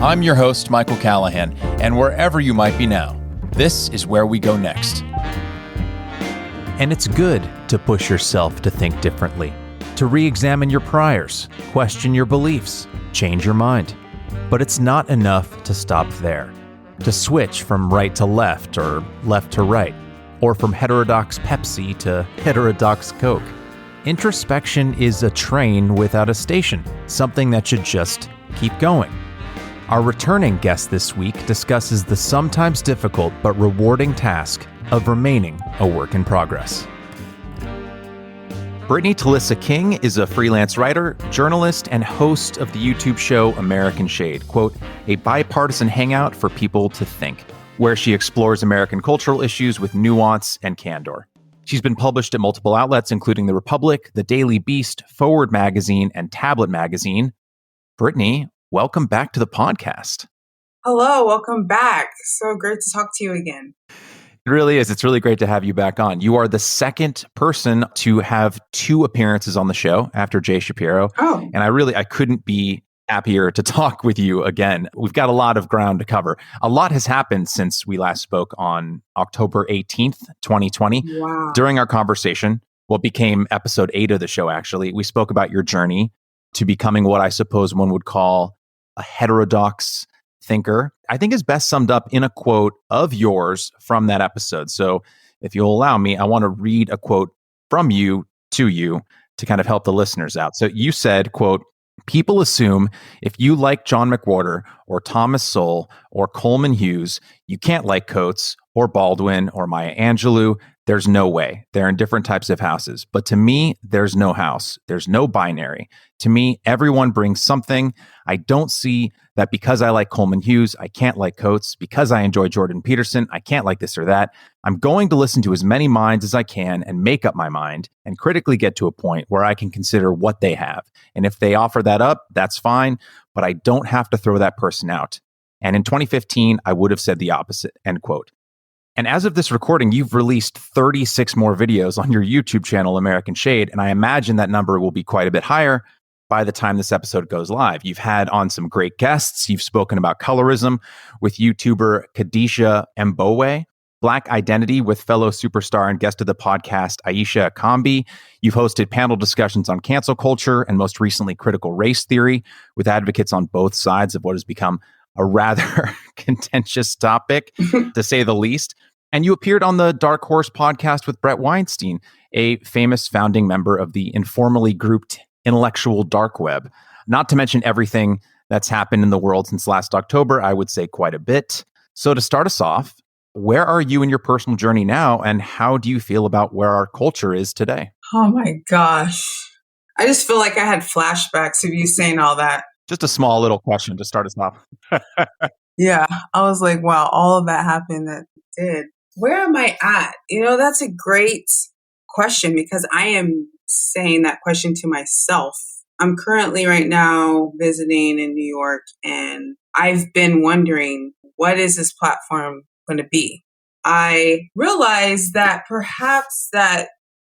I'm your host, Michael Callahan, and wherever you might be now, this is where we go next. And it's good to push yourself to think differently, to re-examine your priors, question your beliefs, change your mind. But it's not enough to stop there, to switch from right to left or left to right, or from Heterodox Pepsi to Heterodox Coke. Introspection is a train without a station, something that should just keep going. Our returning guest this week discusses the sometimes difficult but rewarding task of remaining a work in progress. Brittany Talissa King is a freelance writer, journalist, and host of the YouTube show American Shade, quote, a bipartisan hangout for people to think, where she explores American cultural issues with nuance and candor. She's been published at multiple outlets, including The Republic, The Daily Beast, Forward Magazine, and Tablet Magazine. Brittany, welcome back to the podcast. Hello, welcome back. So great to talk to you again. It really is. It's really great to have you back on. You are the second person to have 2 appearances on the show after Jay Shapiro. Oh. And I couldn't be happier to talk with you again. We've got a lot of ground to cover. A lot has happened since we last spoke on October 18th, 2020. Wow. During our conversation, what became episode 8 of the show, actually, we spoke about your journey to becoming what I suppose one would call a heterodox thinker. I think is best summed up in a quote of yours from that episode. So if you'll allow me, I want to read a quote from you to kind of help the listeners out. So you said, quote, people assume if you like John McWhorter or Thomas Sowell or Coleman Hughes, you can't like Coates or Baldwin or Maya Angelou. There's no way. They're in different types of houses. But to me, there's no house. There's no binary. To me, everyone brings something. I don't see that because I like Coleman Hughes, I can't like Coates. Because I enjoy Jordan Peterson, I can't like this or that. I'm going to listen to as many minds as I can and make up my mind and critically get to a point where I can consider what they have. And if they offer that up, that's fine. But I don't have to throw that person out. And in 2015, I would have said the opposite, end quote. And as of this recording, you've released 36 more videos on your YouTube channel, American Shade, and I imagine that number will be quite a bit higher by the time this episode goes live. You've had on some great guests. You've spoken about colorism with YouTuber Khadijah Mbowe, Black identity with fellow superstar and guest of the podcast, Aisha Akambi. You've hosted panel discussions on cancel culture and most recently critical race theory with advocates on both sides of what has become a rather contentious topic, to say the least. And you appeared on the Dark Horse podcast with Brett Weinstein, a famous founding member of the informally grouped intellectual dark web. Not to mention everything that's happened in the world since last October, I would say quite a bit. So to start us off, where are you in your personal journey now, and how do you feel about where our culture is today? Oh my gosh. I just feel like I had flashbacks of you saying all that. Just a small little question to start us off. Yeah, I was like, wow, all of that happened that did. Where am I at? That's a great question because I am saying that question to myself. I'm currently right now visiting in New York, and I've been wondering, what is this platform going to be? I realized that perhaps that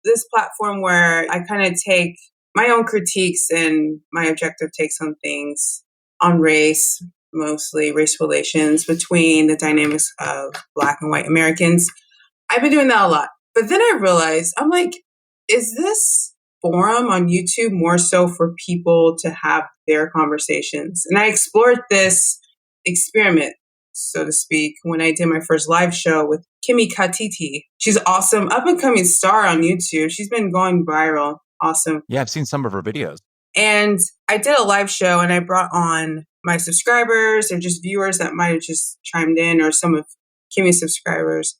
this platform where I kind of take my own critiques and my objective takes on things on race, mostly race relations between the dynamics of Black and white Americans. I've been doing that a lot. But then I realized, I'm like, is this forum on YouTube more so for people to have their conversations? And I explored this experiment, so to speak, when I did my first live show with Kimmy Katiti. She's awesome, up and coming star on YouTube. She's been going viral. Awesome. Yeah, I've seen some of her videos. And I did a live show and I brought on my subscribers or just viewers that might have just chimed in or some of Kimmy's subscribers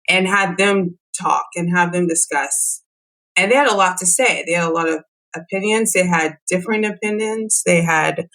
and had them talk and have them discuss. And they had a lot to say. They had a lot of opinions. They had different opinions. They had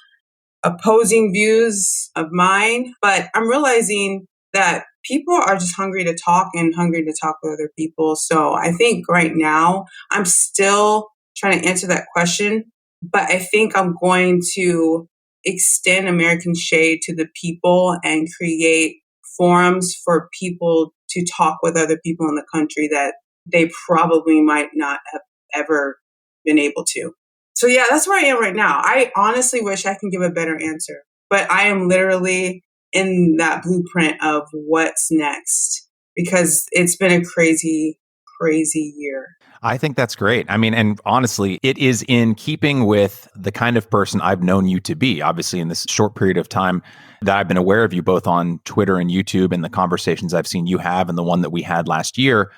opposing views of mine. But I'm realizing that people are just hungry to talk and hungry to talk with other people. So I think right now I'm still trying to answer that question, but I think I'm going to extend American Shade to the people and create forums for people to talk with other people in the country that they probably might not have ever been able to. So yeah, that's where I am right now. I honestly wish I can give a better answer. but I am literally in that blueprint of what's next because it's been a crazy, crazy year. I think that's great. I mean, and honestly, it is in keeping with the kind of person I've known you to be, obviously, in this short period of time that I've been aware of you both on Twitter and YouTube and the conversations I've seen you have and the one that we had last year.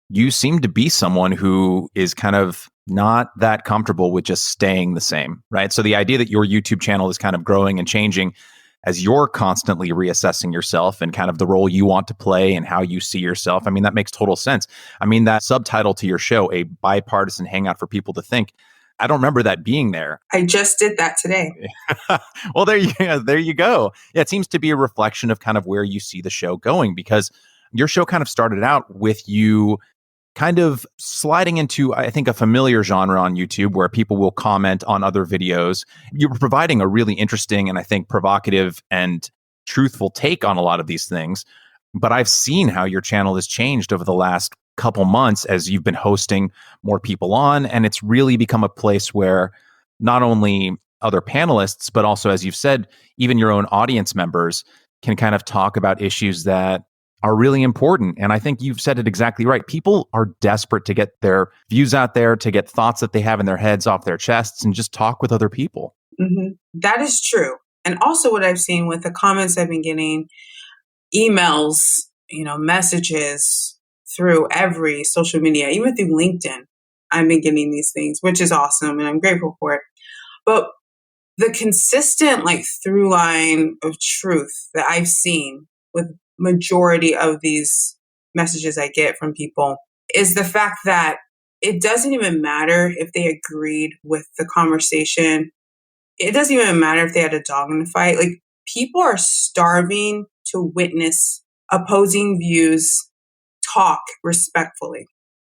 You seem to be someone who is kind of not that comfortable with just staying the same, right? So the idea that your YouTube channel is kind of growing and changing as you're constantly reassessing yourself and kind of the role you want to play and how you see yourself. I mean, that makes total sense. I mean, that subtitle to your show, A Bipartisan Hangout for People to Think, I don't remember that being there. I just did that today. Well, there you go. Yeah, it seems to be a reflection of kind of where you see the show going, because your show kind of started out with you kind of sliding into, I think, a familiar genre on YouTube where people will comment on other videos. You were providing a really interesting and I think provocative and truthful take on a lot of these things. But I've seen how your channel has changed over the last couple months as you've been hosting more people on. And it's really become a place where not only other panelists, but also, as you've said, even your own audience members can kind of talk about issues that are really important. And I think you've said it exactly right. People are desperate to get their views out there, to get thoughts that they have in their heads off their chests and just talk with other people. Mm-hmm. That is true. And also what I've seen with the comments I've been getting, emails, messages through every social media, even through LinkedIn, I've been getting these things, which is awesome. And I'm grateful for it. But the consistent through line of truth that I've seen with majority of these messages I get from people is the fact that it doesn't even matter if they agreed with the conversation. It doesn't even matter if they had a dog in the fight. People are starving to witness opposing views talk respectfully.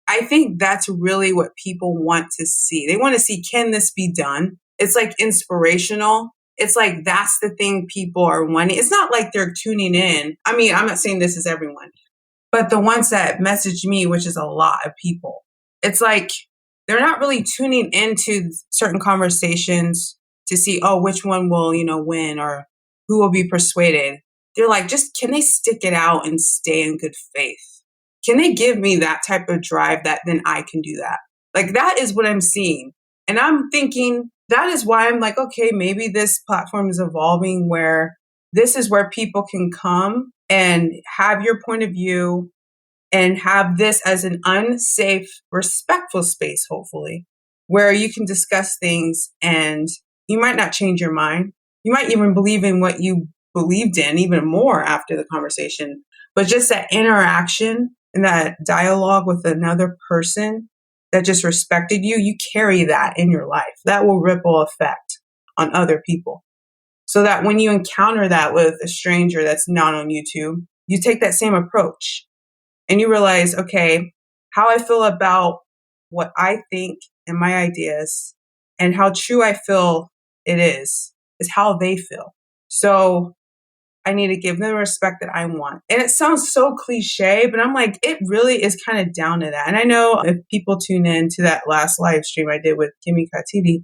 I think that's really what people want to see. They want to see, can this be done? It's inspirational. It's that's the thing people are wanting. It's not like they're tuning in. I mean, I'm not saying this is everyone, but the ones that message me, which is a lot of people, it's they're not really tuning into certain conversations to see, which one will, win or who will be persuaded. They're just, can they stick it out and stay in good faith? Can they give me that type of drive that then I can do that? That is what I'm seeing. And I'm thinking, that is why I'm okay, maybe this platform is evolving where this is where people can come and have your point of view and have this as an unsafe, respectful space, hopefully, where you can discuss things and you might not change your mind. You might even believe in what you believed in even more after the conversation. But just that interaction and that dialogue with another person that just respected you, you carry that in your life. That will ripple effect on other people. So that when you encounter that with a stranger that's not on YouTube, you take that same approach and you realize, okay, how I feel about what I think and my ideas and how true I feel it is how they feel. So I need to give them the respect that I want. And it sounds so cliche, but I'm it really is kind of down to that. And I know if people tune in to that last live stream I did with Kimmy Katiti,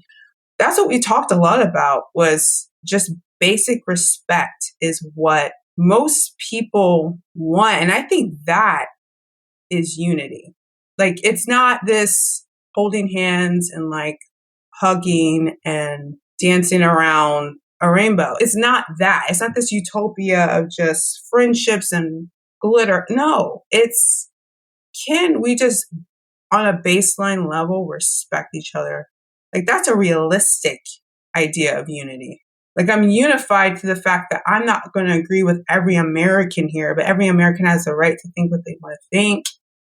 that's what we talked a lot about, was just basic respect is what most people want. And I think that is unity. It's not this holding hands and hugging and dancing around a rainbow. It's not that. It's not this utopia of just friendships and glitter. No, it's, can we just on a baseline level respect each other? That's a realistic idea of unity. I'm unified to the fact that I'm not going to agree with every American here, but every American has the right to think what they want to think.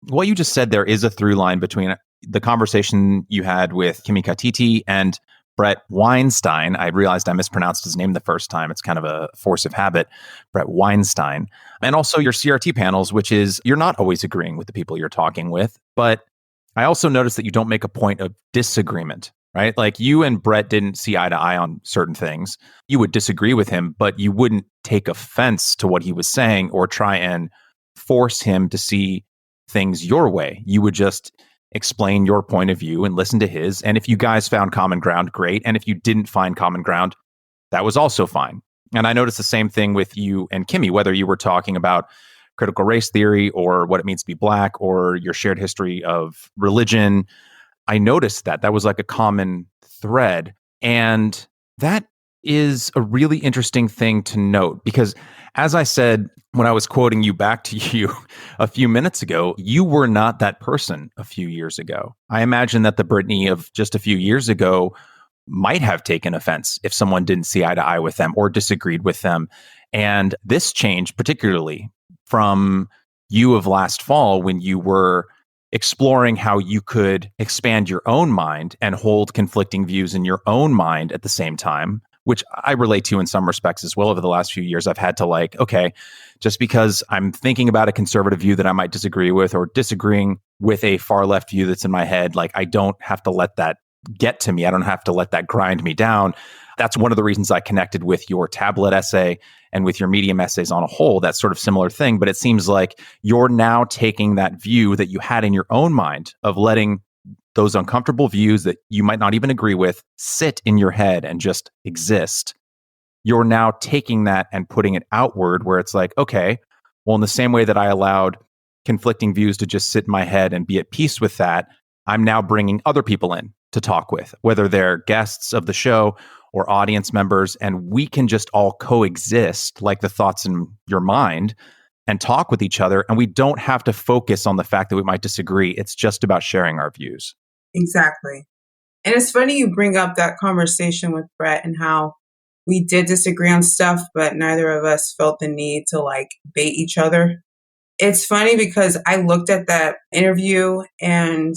What you just said there is a through line between the conversation you had with Kimmy Katiti and Brett Weinstein. I realized I mispronounced his name the first time. It's kind of a force of habit. Brett Weinstein. And also your CRT panels, which is you're not always agreeing with the people you're talking with. But I also noticed that you don't make a point of disagreement, right? You and Brett didn't see eye to eye on certain things. You would disagree with him, but you wouldn't take offense to what he was saying or try and force him to see things your way. You would just explain your point of view and listen to his. And if you guys found common ground, great. And if you didn't find common ground, that was also fine. And I noticed the same thing with you and Kimmy, whether you were talking about critical race theory or what it means to be Black or your shared history of religion. I noticed that that was like a common thread. And that is a really interesting thing to note because, as I said, when I was quoting you back to you a few minutes ago, you were not that person a few years ago. I imagine that the Brittany of just a few years ago might have taken offense if someone didn't see eye to eye with them or disagreed with them. And this changed particularly from you of last fall when you were exploring how you could expand your own mind and hold conflicting views in your own mind at the same time, which I relate to in some respects as well. Over the last few years, I've had to like, okay, just because I'm thinking about a conservative view that I might disagree with or disagreeing with a far left view that's in my head, like I don't have to let that get to me. I don't have to let that grind me down. That's one of the reasons I connected with your tablet essay and with your Medium essays on a whole, that sort of similar thing. But it seems like you're now taking that view that you had in your own mind of letting those uncomfortable views that you might not even agree with sit in your head and just exist. You're now taking that and putting it outward where it's like, okay, well, in the same way that I allowed conflicting views to just sit in my head and be at peace with that, I'm now bringing other people in to talk with, whether they're guests of the show or audience members, and we can just all coexist like the thoughts in your mind and talk with each other. And we don't have to focus on the fact that we might disagree. It's just about sharing our views. Exactly. And it's funny you bring up that conversation with Brett and how we did disagree on stuff, but neither of us felt the need to like bait each other. It's funny because I looked at that interview and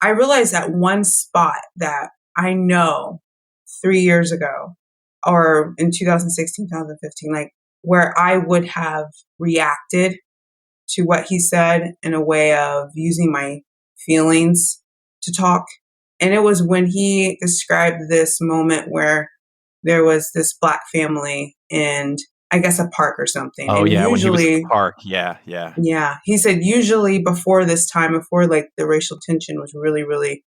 I realized that one spot that I know 3 years ago or in 2016, 2015, like where I would have reacted to what he said in a way of using my feelings to talk. And it was when he described this moment where there was this Black family in, I guess, a park or something. Oh, and yeah. When he was at usually, the park. Yeah. Yeah. yeah, he said usually before this time, before like the racial tension was really, really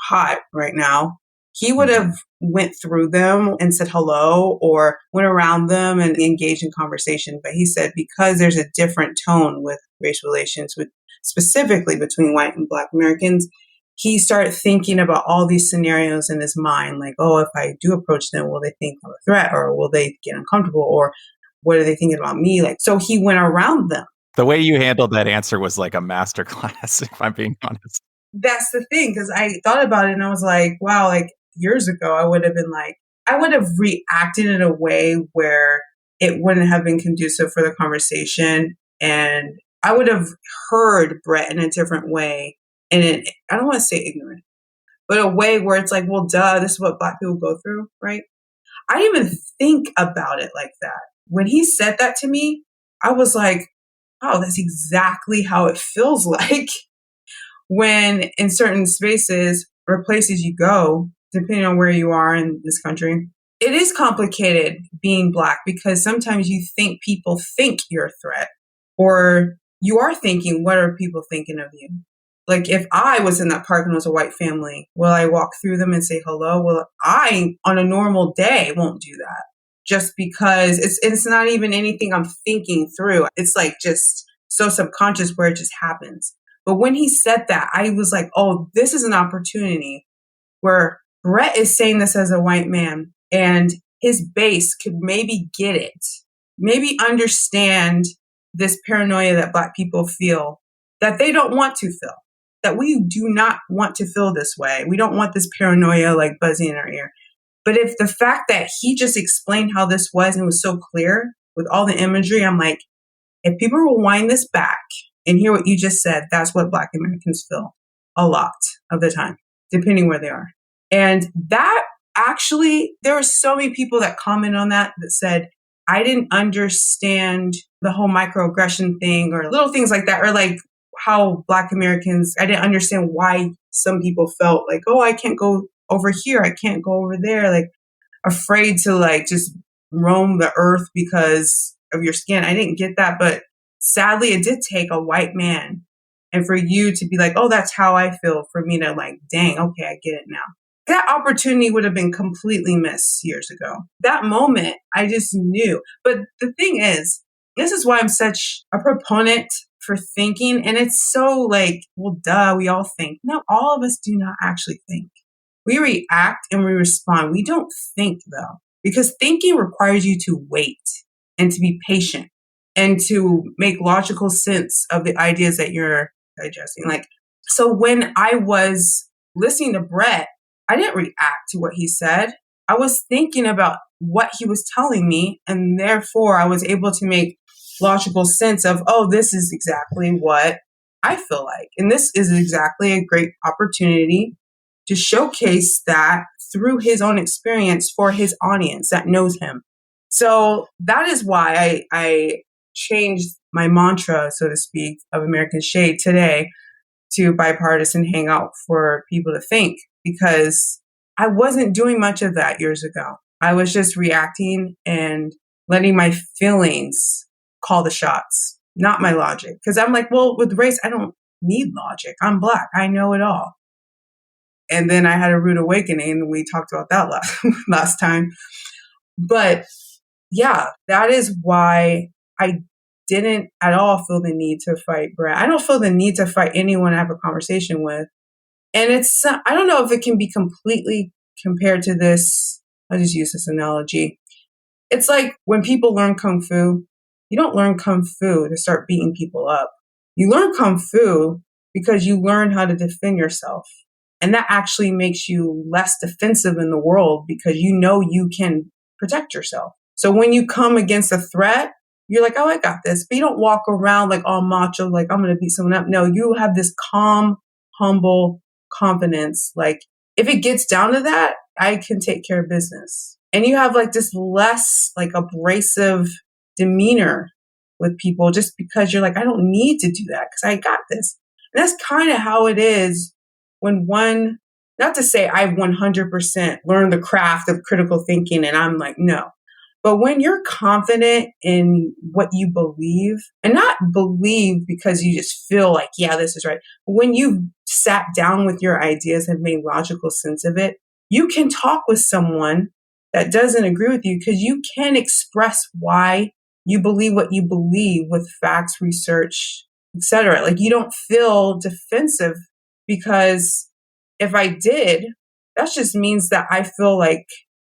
hot right now, he would have went through them and said hello or went around them and engaged in conversation. But he said because there's a different tone with race relations, with specifically between white and Black Americans, he started thinking about all these scenarios in his mind, like, oh, if I do approach them, will they think I'm a threat or will they get uncomfortable or what are they thinking about me? Like, so he went around them. The way you handled that answer was like a masterclass, if I'm being honest. That's the thing, because I thought about it and I was like, wow, like years ago, I would have been like, I would have reacted in a way where it wouldn't have been conducive for the conversation. And I would have heard Brett in a different way. And I don't want to say ignorant, but a way where it's like, well, duh, this is what Black people go through, right? I didn't even think about it like that. When he said that to me, I was like, oh, that's exactly how it feels like when in certain spaces or places you go, depending on where you are in this country. It is complicated being Black because sometimes you think people think you're a threat or you are thinking, what are people thinking of you? Like if I was in that park and it was a white family, will I walk through them and say hello? Well, I, on a normal day, won't do that just because it's not even anything I'm thinking through. It's like just so subconscious where it just happens. But when he said that, I was like, oh, this is an opportunity where Brett is saying this as a white man and his base could maybe get it, maybe understand this paranoia that Black people feel that they don't want to feel, that we do not want to feel this way. We don't want this paranoia like buzzing in our ear. But if the fact that he just explained how this was and it was so clear with all the imagery, I'm like, if people will wind this back and hear what you just said, that's what Black Americans feel a lot of the time, depending where they are. And that actually, there were so many people that commented on that said, I didn't understand the whole microaggression thing or little things like that, or like how Black Americans, I didn't understand why some people felt like, oh, I can't go over here. I can't go over there. Like afraid to like just roam the earth because of your skin. I didn't get that. But sadly, it did take a white man. And for you to be like, oh, that's how I feel, for me to like, dang, okay, I get it now. that opportunity would have been completely missed years ago. That moment, I just knew. But the thing is, this is why I'm such a proponent for thinking. And it's so like, well, duh, we all think. No, all of us do not actually think. We react and we respond. We don't think though, because thinking requires you to wait and to be patient and to make logical sense of the ideas that you're digesting. Like, so when I was listening to Brett, I didn't react to what he said. I was thinking about what he was telling me, and therefore I was able to make logical sense of, oh, this is exactly what I feel like. And this is exactly a great opportunity to showcase that through his own experience for his audience that knows him. So that is why I changed my mantra, so to speak, of American Shade today to bipartisan hangout for people to think, because I wasn't doing much of that years ago. I was just reacting and letting my feelings call the shots, not my logic. Because I'm like, well, with race, I don't need logic. I'm Black. I know it all. And then I had a rude awakening, and we talked about that last time. But yeah, that is why I didn't at all feel the need to fight Brett. I don't feel the need to fight anyone I have a conversation with. And it's, I don't know if it can be completely compared to this. I'll just use this analogy. It's like when people learn Kung Fu, you don't learn Kung Fu to start beating people up. You learn Kung Fu because you learn how to defend yourself. And that actually makes you less defensive in the world because you know you can protect yourself. So when you come against a threat, you're like, oh, I got this. But you don't walk around like all macho, like I'm going to beat someone up. No, you have this calm, humble confidence. Like if it gets down to that, I can take care of business. And you have like this less like abrasive demeanor with people just because you're like, I don't need to do that because I got this. And that's kind of how it is when one, not to say I've 100% learned the craft of critical thinking and I'm like, no. But when you're confident in what you believe, and not believe because you just feel like, yeah, this is right. But when you've sat down with your ideas and made logical sense of it, you can talk with someone that doesn't agree with you because you can express why you believe what you believe with facts, research, etc. Like you don't feel defensive because if I did, that just means that I feel like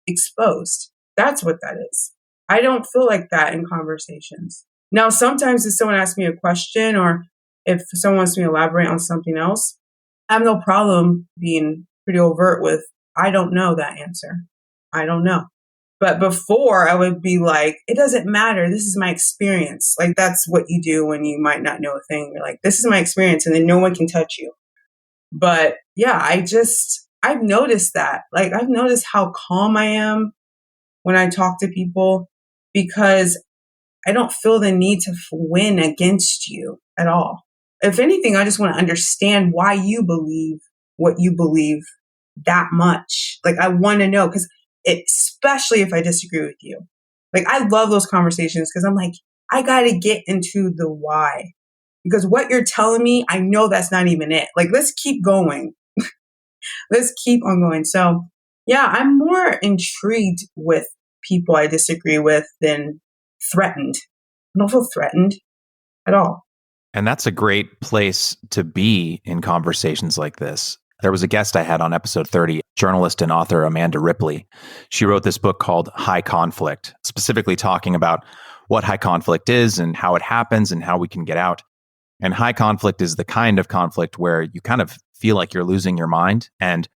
exposed. That's what that is. I don't feel like that in conversations. Now, sometimes if someone asks me a question or if someone wants me to elaborate on something else, I have no problem being pretty overt with, I don't know that answer. I don't know. But before I would be like, it doesn't matter. This is my experience. Like that's what you do when you might not know a thing. You're like, this is my experience and then no one can touch you. But yeah, I've noticed that. Like I've noticed how calm I am when I talk to people because I don't feel the need to win against you at all. If anything, I just want to understand why you believe what you believe that much. Like I want to know because especially if I disagree with you. Like I love those conversations because I'm like, I got to get into the why because what you're telling me, I know that's not even it. Like, let's keep going. Let's keep on going. So yeah, I'm more intrigued with people I disagree with than threatened. I don't feel threatened at all. And that's a great place to be in conversations like this. There was a guest I had on episode 30, journalist and author Amanda Ripley. She wrote this book called High Conflict, specifically talking about what high conflict is and how it happens and how we can get out. And high conflict is the kind of conflict where you kind of feel like you're losing your mind and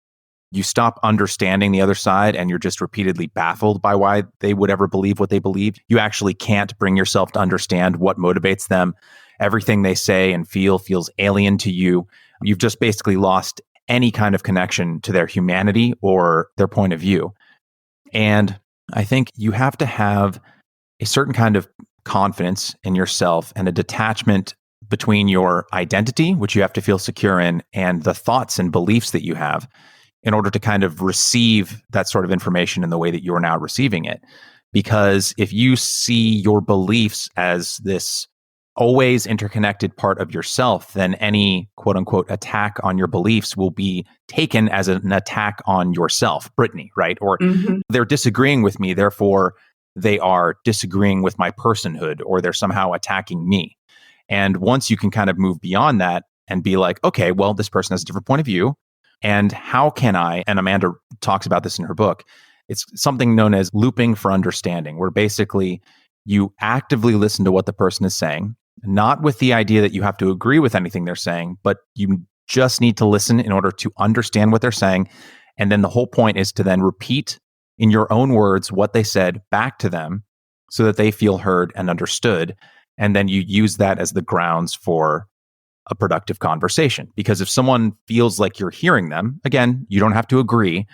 you stop understanding the other side and you're just repeatedly baffled by why they would ever believe what they believe. You actually can't bring yourself to understand what motivates them. Everything they say and feel feels alien to you. You've just basically lost any kind of connection to their humanity or their point of view. And I think you have to have a certain kind of confidence in yourself and a detachment between your identity, which you have to feel secure in, and the thoughts and beliefs that you have in order to kind of receive that sort of information in the way that you're now receiving it. Because if you see your beliefs as this always interconnected part of yourself, then any quote unquote attack on your beliefs will be taken as an attack on yourself, Brittany, right? Or they're disagreeing with me, therefore they are disagreeing with my personhood, or they're somehow attacking me. And once you can kind of move beyond that and be like, okay, well, this person has a different point of view. And how can I, and Amanda talks about this in her book, it's something known as looping for understanding, where basically you actively listen to what the person is saying, not with the idea that you have to agree with anything they're saying, but you just need to listen in order to understand what they're saying. And then the whole point is to then repeat in your own words what they said back to them so that they feel heard and understood. And then you use that as the grounds for a productive conversation. Because if someone feels like you're hearing them, again, you don't have to agree,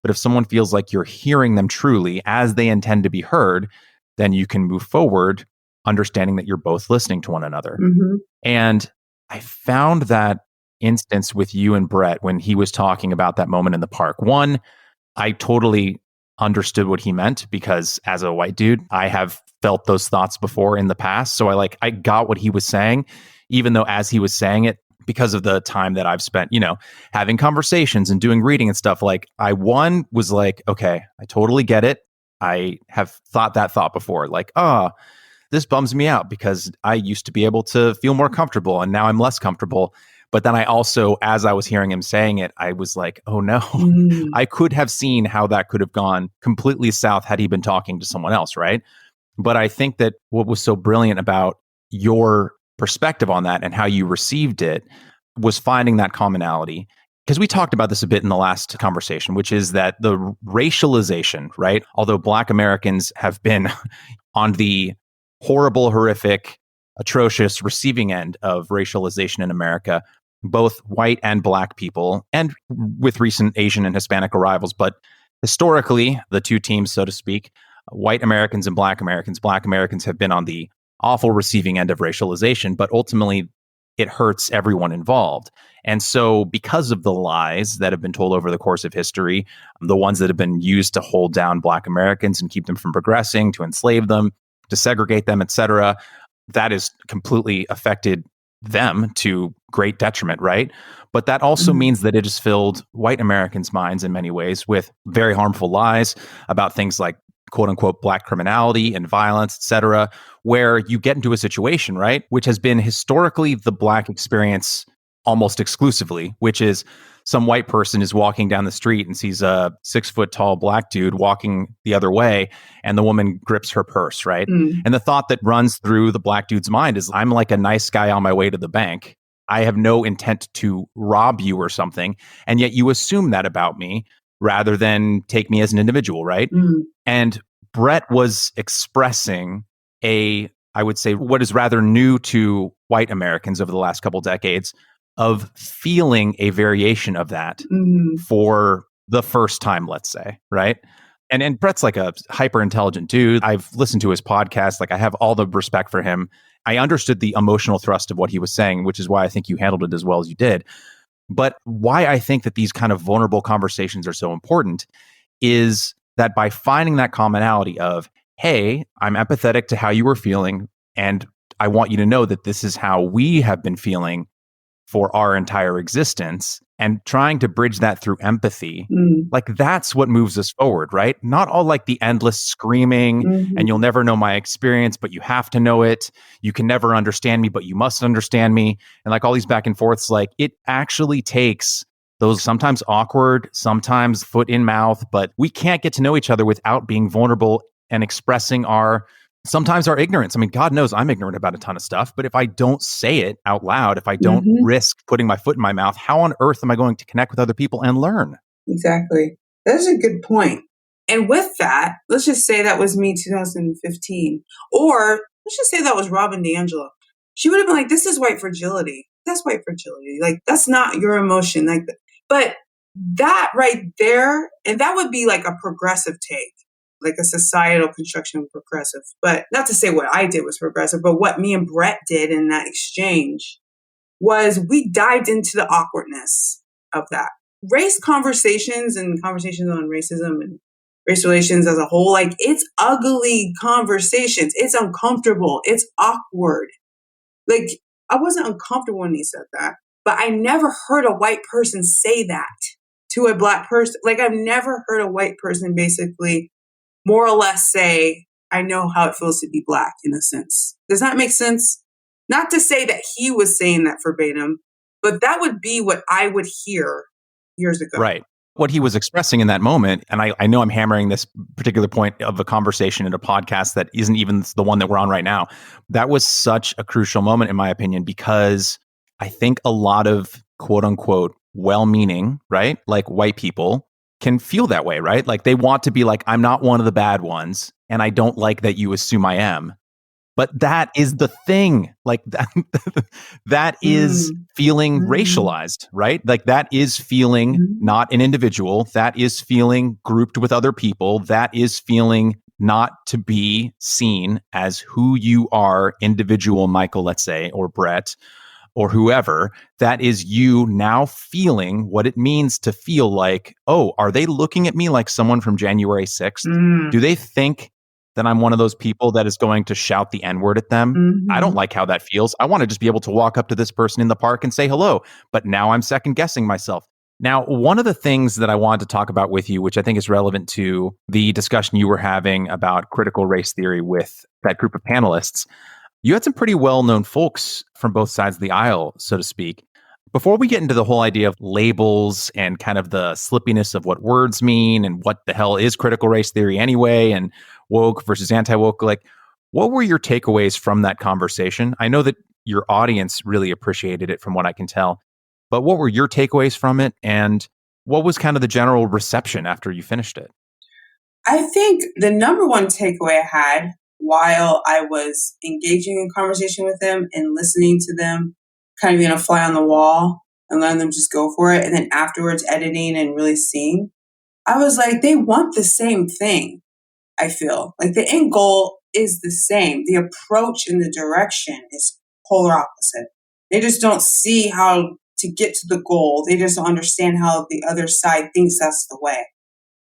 but if someone feels like you're hearing them truly as they intend to be heard, then you can move forward understanding that you're both listening to one another. And I found that instance with you and Brett when he was talking about that moment in the park. One, I totally understood what he meant because as a white dude, I have felt those thoughts before in the past. So I got what he was saying, even though as he was saying it, because of the time that I've spent, having conversations and doing reading and stuff, I was like, okay, I totally get it. I have thought that thought before, this bums me out because I used to be able to feel more comfortable and now I'm less comfortable. But then I also, as I was hearing him saying it, I was like, oh no, I could have seen how that could have gone completely south had he been talking to someone else, right? But I think that what was so brilliant about your perspective on that and how you received it was finding that commonality. Because we talked about this a bit in the last conversation, which is that the racialization, right? Although Black Americans have been on the horrible, horrific, atrocious receiving end of racialization in America, both white and Black people, and with recent Asian and Hispanic arrivals. But historically, the two teams, so to speak, white Americans and Black Americans have been on the awful receiving end of racialization, but ultimately it hurts everyone involved. And so because of the lies that have been told over the course of history, the ones that have been used to hold down Black Americans and keep them from progressing, to enslave them, to segregate them, etc., that has completely affected them to great detriment, right? But that also means that it has filled white Americans' minds in many ways with very harmful lies about things like quote unquote Black criminality and violence, etc., where you get into a situation, right, which has been historically the Black experience almost exclusively, which is some white person is walking down the street and sees a 6-foot-tall Black dude walking the other way, and the woman grips her purse, right? And the thought that runs through the Black dude's mind is, I'm like a nice guy on my way to the bank. I have no intent to rob you or something, and yet you assume that about me rather than take me as an individual, right? And Brett was expressing I would say, what is rather new to white Americans over the last couple decades, of feeling a variation of that for the first time, let's say, right? And Brett's like a hyper intelligent dude. I've listened to his podcast. I have all the respect for him. I understood the emotional thrust of what he was saying, which is why I think you handled it as well as you did. But why I think that these kind of vulnerable conversations are so important is that by finding that commonality of, hey, I'm empathetic to how you were feeling, and I want you to know that this is how we have been feeling for our entire existence, and trying to bridge that through empathy, that's what moves us forward, right? Not all the endless screaming and you'll never know my experience, but you have to know it. You can never understand me, but you must understand me. And all these back and forths, it actually takes those sometimes awkward, sometimes foot in mouth, but we can't get to know each other without being vulnerable and expressing sometimes our ignorance. I mean, God knows I'm ignorant about a ton of stuff, but if I don't say it out loud, if I don't risk putting my foot in my mouth, how on earth am I going to connect with other people and learn? Exactly. That's a good point. And with that, let's just say that was me 2015. Or let's just say that was Robin DiAngelo. She would have been like, this is white fragility. That's white fragility. That's not your emotion. But that right there, and that would be a progressive take. A societal construction of progressive. But not to say what I did was progressive, but what me and Brett did in that exchange was we dived into the awkwardness of that. Race conversations and conversations on racism and race relations as a whole, it's ugly conversations. It's uncomfortable. It's awkward. Like, I wasn't uncomfortable when he said that, but I never heard a white person say that to a black person. Like, I've never heard a white person basically more or less say, I know how it feels to be black, in a sense. Does that make sense? Not to say that he was saying that verbatim, but that would be what I would hear years ago. Right. What he was expressing in that moment, and I know I'm hammering this particular point of a conversation in a podcast that isn't even the one that we're on right now. That was such a crucial moment, in my opinion, because I think a lot of quote unquote well-meaning, right? Like white people can feel that way, right? Like they want to be like, I'm not one of the bad ones, and I don't like that you assume I am. But that is the thing. Like that, that is feeling racialized, right? Like that is feeling not an individual. That is feeling grouped with other people. That is feeling not to be seen as who you are, individual Michael, let's say, or Brett, or whoever. That is you now feeling what it means to feel like, oh, are they looking at me like someone from January 6th? Do they think that I'm one of those people that is going to shout the N-word at them? I don't like how that feels. I want to just be able to walk up to this person in the park and say hello. But now I'm second guessing myself. Now, one of the things that I wanted to talk about with you, which I think is relevant to the discussion you were having about critical race theory with that group of panelists, you had some pretty well-known folks from both sides of the aisle, so to speak. Before we get into the whole idea of labels and kind of the slippiness of what words mean and what the hell is critical race theory anyway, and woke versus anti-woke, like, what were your takeaways from that conversation? I know that your audience really appreciated it from what I can tell, but what were your takeaways from it? And what was kind of the general reception after you finished it? I think the number one takeaway I had while I was engaging in conversation with them and listening to them, kind of being a fly on the wall and letting them just go for it. And then afterwards editing and really seeing, I was like, they want the same thing. I feel like the end goal is the same. The approach and the direction is polar opposite. They just don't see how to get to the goal. They just don't understand how the other side thinks that's the way.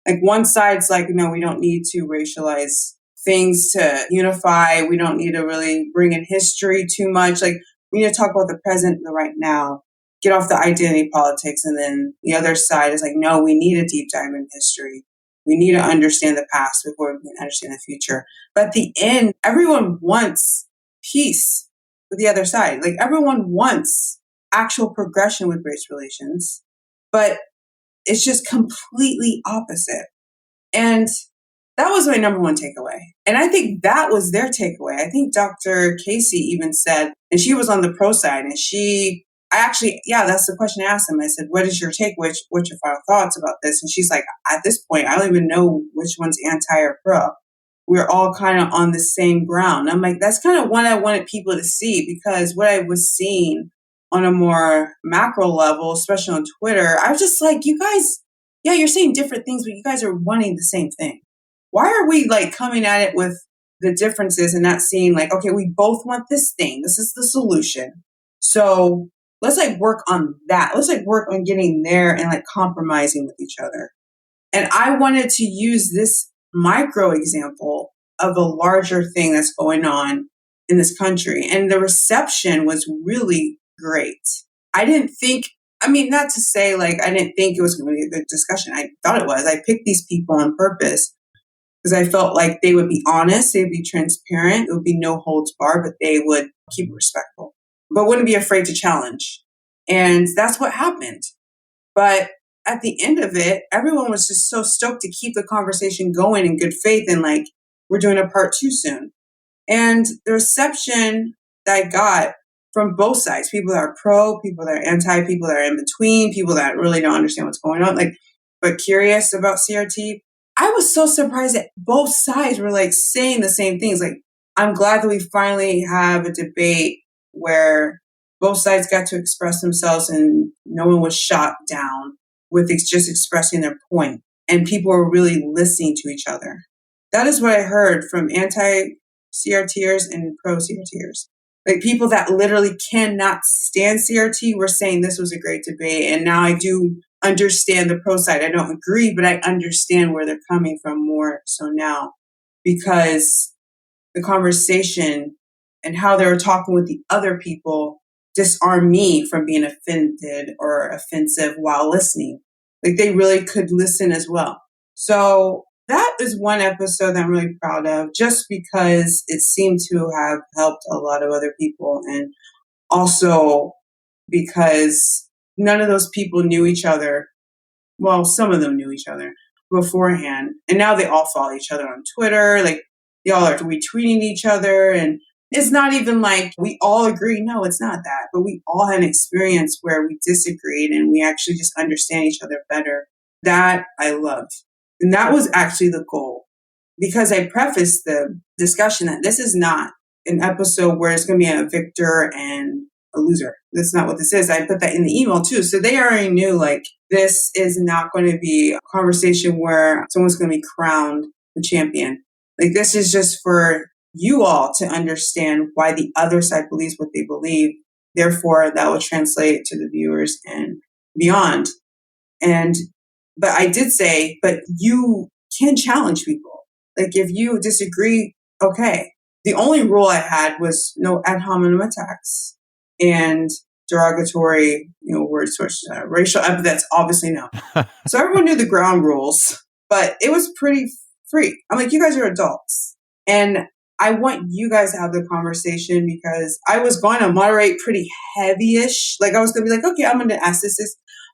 Like one side's like, no, we don't need to racialize things to unify. We don't need to really bring in history too much. Like we need to talk about the present, the right now, get off the identity politics. And then the other side is like, no, we need a deep dive in history. We need to understand the past before we can understand the future. But at the end, everyone wants peace with the other side. Like everyone wants actual progression with race relations, but it's just completely opposite. And that was my number one takeaway. And I think that was their takeaway. I think Dr. Casey even said, and she was on the pro side, and that's the question I asked them. I said, what is your take? What's your final thoughts about this? And she's like, at this point, I don't even know which one's anti or pro. We're all kind of on the same ground. I'm like, that's kind of what I wanted people to see, because what I was seeing on a more macro level, especially on Twitter, I was just like, you guys, yeah, you're saying different things, but you guys are wanting the same thing. Why are we like coming at it with the differences and not seeing like, okay, we both want this thing. This is the solution. So let's like work on that. Let's like work on getting there and like compromising with each other. And I wanted to use this micro example of a larger thing that's going on in this country. And the reception was really great. I didn't think, not to say like, I didn't think it was going to be a good discussion. I thought it was. I picked these people on purpose because I felt like they would be honest, they would be transparent, it would be no holds barred, but they would keep it respectful, but wouldn't be afraid to challenge. And that's what happened. But at the end of it, everyone was just so stoked to keep the conversation going in good faith and like, we're doing a part 2 soon. And the reception that I got from both sides, people that are pro, people that are anti, people that are in between, people that really don't understand what's going on, like, but curious about CRT. I was so surprised that both sides were like saying the same things. Like, I'm glad that we finally have a debate where both sides got to express themselves and no one was shot down with just expressing their point. And people were really listening to each other. That is what I heard from anti-CRTers and pro-CRTers. Like people that literally cannot stand CRT were saying this was a great debate. And now I do understand the pro side. I don't agree, but I understand where they're coming from more so now, because the conversation and how they were talking with the other people disarm me from being offended or offensive while listening. Like they really could listen as well. So that is one episode that I'm really proud of, just because it seemed to have helped a lot of other people. And also because none of those people knew each other. Well, some of them knew each other beforehand. And now they all follow each other on Twitter. Like they all are retweeting each other. And it's not even like we all agree. No, it's not that. But we all had an experience where we disagreed and we actually just understand each other better. That I loved. And that was actually the goal, because I prefaced the discussion that this is not an episode where it's going to be a victor and a loser. That's not what this is. I put that in the email too. So they already knew, like, this is not going to be a conversation where someone's going to be crowned the champion. Like, this is just for you all to understand why the other side believes what they believe. Therefore, that will translate to the viewers and beyond. But I did say, but you can challenge people. Like, if you disagree, okay. The only rule I had was no ad hominem attacks and derogatory, words, racial epithets, obviously no. So everyone knew the ground rules, but it was pretty free. I'm like, you guys are adults. And I want you guys to have the conversation, because I was going to moderate pretty heavy-ish. Like, I was going to be like, okay, I'm going to ask this.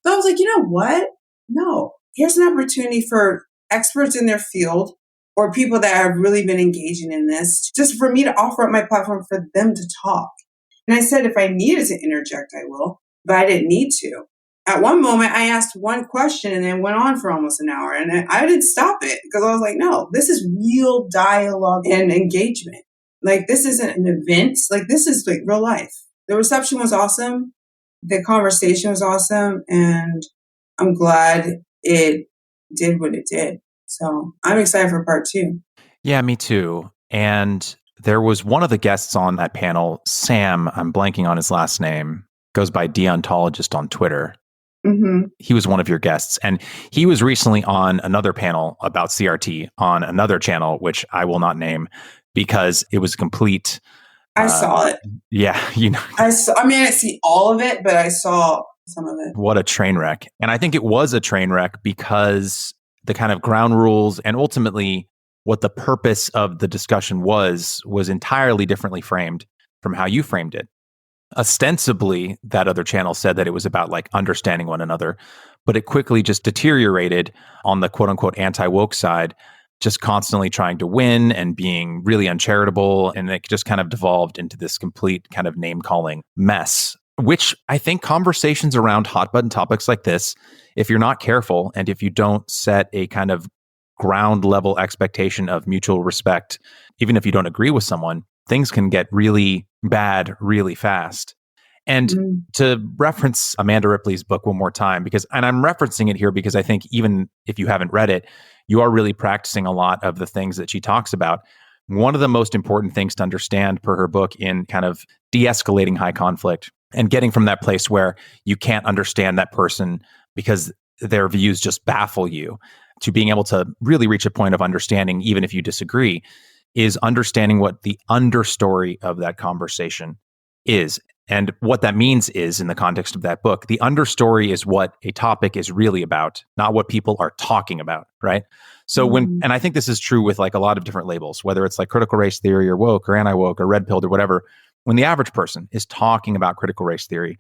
But I was like, you know what? No. Here's an opportunity for experts in their field or people that have really been engaging in this, just for me to offer up my platform for them to talk. And I said, if I needed to interject, I will, but I didn't need to. At one moment, I asked one question and then went on for almost an hour, and I didn't stop it because I was like, no, this is real dialogue and engagement. Like, this isn't an event. Like, this is like real life. The reception was awesome. The conversation was awesome. And I'm glad it did what it did. So I'm excited for part 2. Yeah, me too. And there was one of the guests on that panel, Sam, I'm blanking on his last name, goes by Deontologist on Twitter. Mm-hmm. He was one of your guests. And he was recently on another panel about CRT on another channel, which I will not name because it was complete. I saw it. Yeah. I didn't see all of it, but I saw some of it. What a train wreck. And I think it was a train wreck because the kind of ground rules and ultimately what the purpose of the discussion was entirely differently framed from how you framed it. Ostensibly, that other channel said that it was about like understanding one another, but it quickly just deteriorated on the quote unquote anti-woke side, just constantly trying to win and being really uncharitable. And it just kind of devolved into this complete kind of name calling mess, which I think conversations around hot button topics like this, if you're not careful and if you don't set a kind of ground level expectation of mutual respect, even if you don't agree with someone, things can get really bad really fast. And to reference Amanda Ripley's book one more time, and I'm referencing it here because I think even if you haven't read it, you are really practicing a lot of the things that she talks about. One of the most important things to understand per her book in kind of de-escalating high conflict and getting from that place where you can't understand that person because their views just baffle you, to being able to really reach a point of understanding, even if you disagree, is understanding what the understory of that conversation is. And what that means is, in the context of that book, the understory is what a topic is really about, not what people are talking about, right? So and I think this is true with like a lot of different labels, whether it's like critical race theory or woke or anti-woke or red pilled or whatever, when the average person is talking about critical race theory,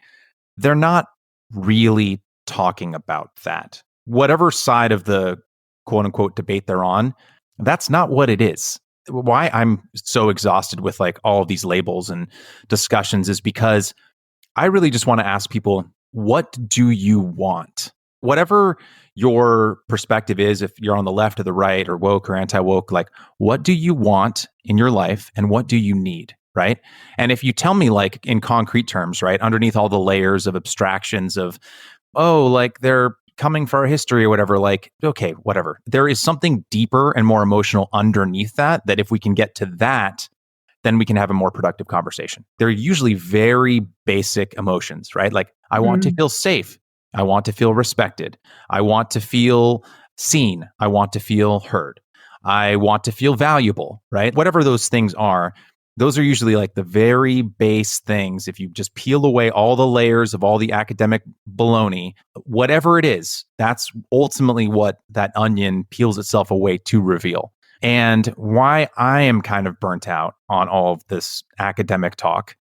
they're not really talking about that. Whatever side of the quote unquote debate they're on, that's not what it is. Why I'm so exhausted with like all of these labels and discussions is because I really just want to ask people, what do you want? Whatever your perspective is, if you're on the left or the right or woke or anti-woke, like what do you want in your life and what do you need, right? And if you tell me like in concrete terms, right, underneath all the layers of abstractions of, oh, like they're coming for our history or whatever, like, okay, whatever. There is something deeper and more emotional underneath that if we can get to that, then we can have a more productive conversation. They're usually very basic emotions, right? Like, I want to feel safe. I want to feel respected. I want to feel seen. I want to feel heard. I want to feel valuable, right? Whatever those things are, Those are usually like the very base things. If you just peel away all the layers of all the academic baloney, whatever it is, that's ultimately what that onion peels itself away to reveal. And why I am kind of burnt out on all of this academic talk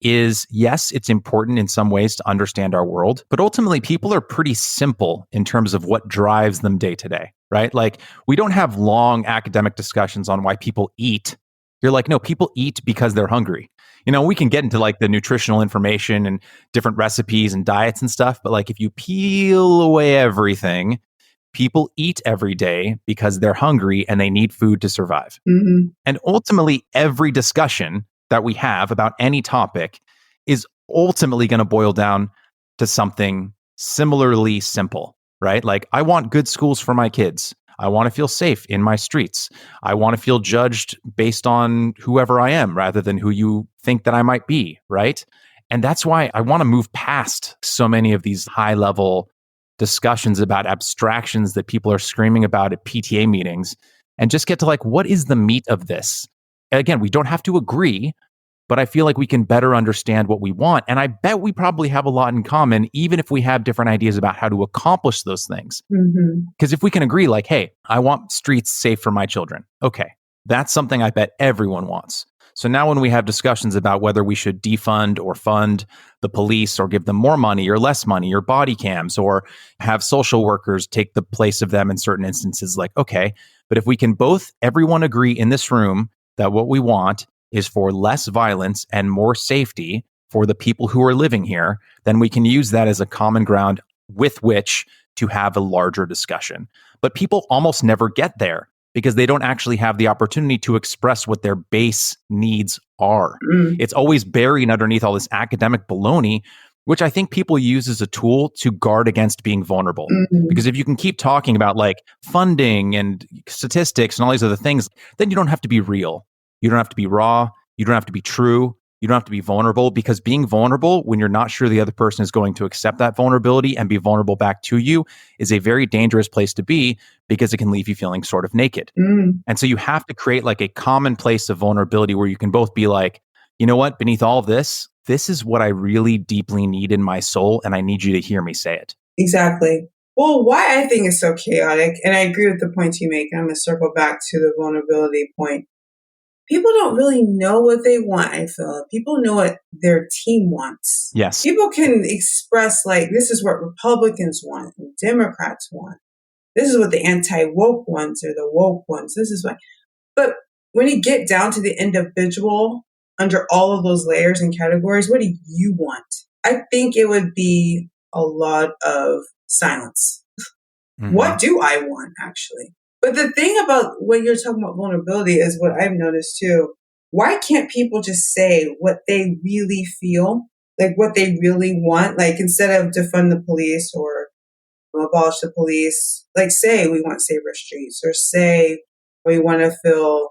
is, yes, it's important in some ways to understand our world, but ultimately people are pretty simple in terms of what drives them day to day, right? Like we don't have long academic discussions on why people eat. You're like, no, people eat because they're hungry. We can get into like the nutritional information and different recipes and diets and stuff, but like if you peel away everything, people eat every day because they're hungry and they need food to survive. Mm-hmm. And ultimately, every discussion that we have about any topic is ultimately going to boil down to something similarly simple, right? Like, I want good schools for my kids. I want to feel safe in my streets. I want to feel judged based on whoever I am rather than who you think that I might be, right? And that's why I want to move past so many of these high level discussions about abstractions that people are screaming about at PTA meetings and just get to like, what is the meat of this? Again, we don't have to agree, but I feel like we can better understand what we want. And I bet we probably have a lot in common, even if we have different ideas about how to accomplish those things. Because if we can agree, like, hey, I want streets safe for my children. Okay, that's something I bet everyone wants. So now when we have discussions about whether we should defund or fund the police or give them more money or less money or body cams or have social workers take the place of them in certain instances, like, okay, but if we can everyone agree in this room that what we want is for less violence and more safety for the people who are living here, then we can use that as a common ground with which to have a larger discussion. But people almost never get there because they don't actually have the opportunity to express what their base needs are. It's always buried underneath all this academic baloney, which I think people use as a tool to guard against being vulnerable. Because if you can keep talking about like funding and statistics and all these other things, then you don't have to be real. You don't have to be raw. You don't have to be true. You don't have to be vulnerable, because being vulnerable when you're not sure the other person is going to accept that vulnerability and be vulnerable back to you is a very dangerous place to be, because it can leave you feeling sort of naked. And so you have to create like a common place of vulnerability where you can both be like, you know what, beneath all of this, this is what I really deeply need in my soul, and I need you to hear me say it. Exactly. Well, why I think it's so chaotic, and I agree with the points you make, I'm going to circle back to the vulnerability point. People don't really know what they want, I feel. People know what their team wants. Yes. People can express, like, this is what Republicans want and Democrats want. This is what the anti-woke ones or the woke ones. This is what. But when you get down to the individual under all of those layers and categories, what do you want? I think it would be a lot of silence. What do I want, actually? But the thing about when you're talking about vulnerability is what I've noticed too. Why can't people just say what they really feel, like what they really want? Like, instead of defund the police or abolish the police, like, say we want safer streets, or say we want to feel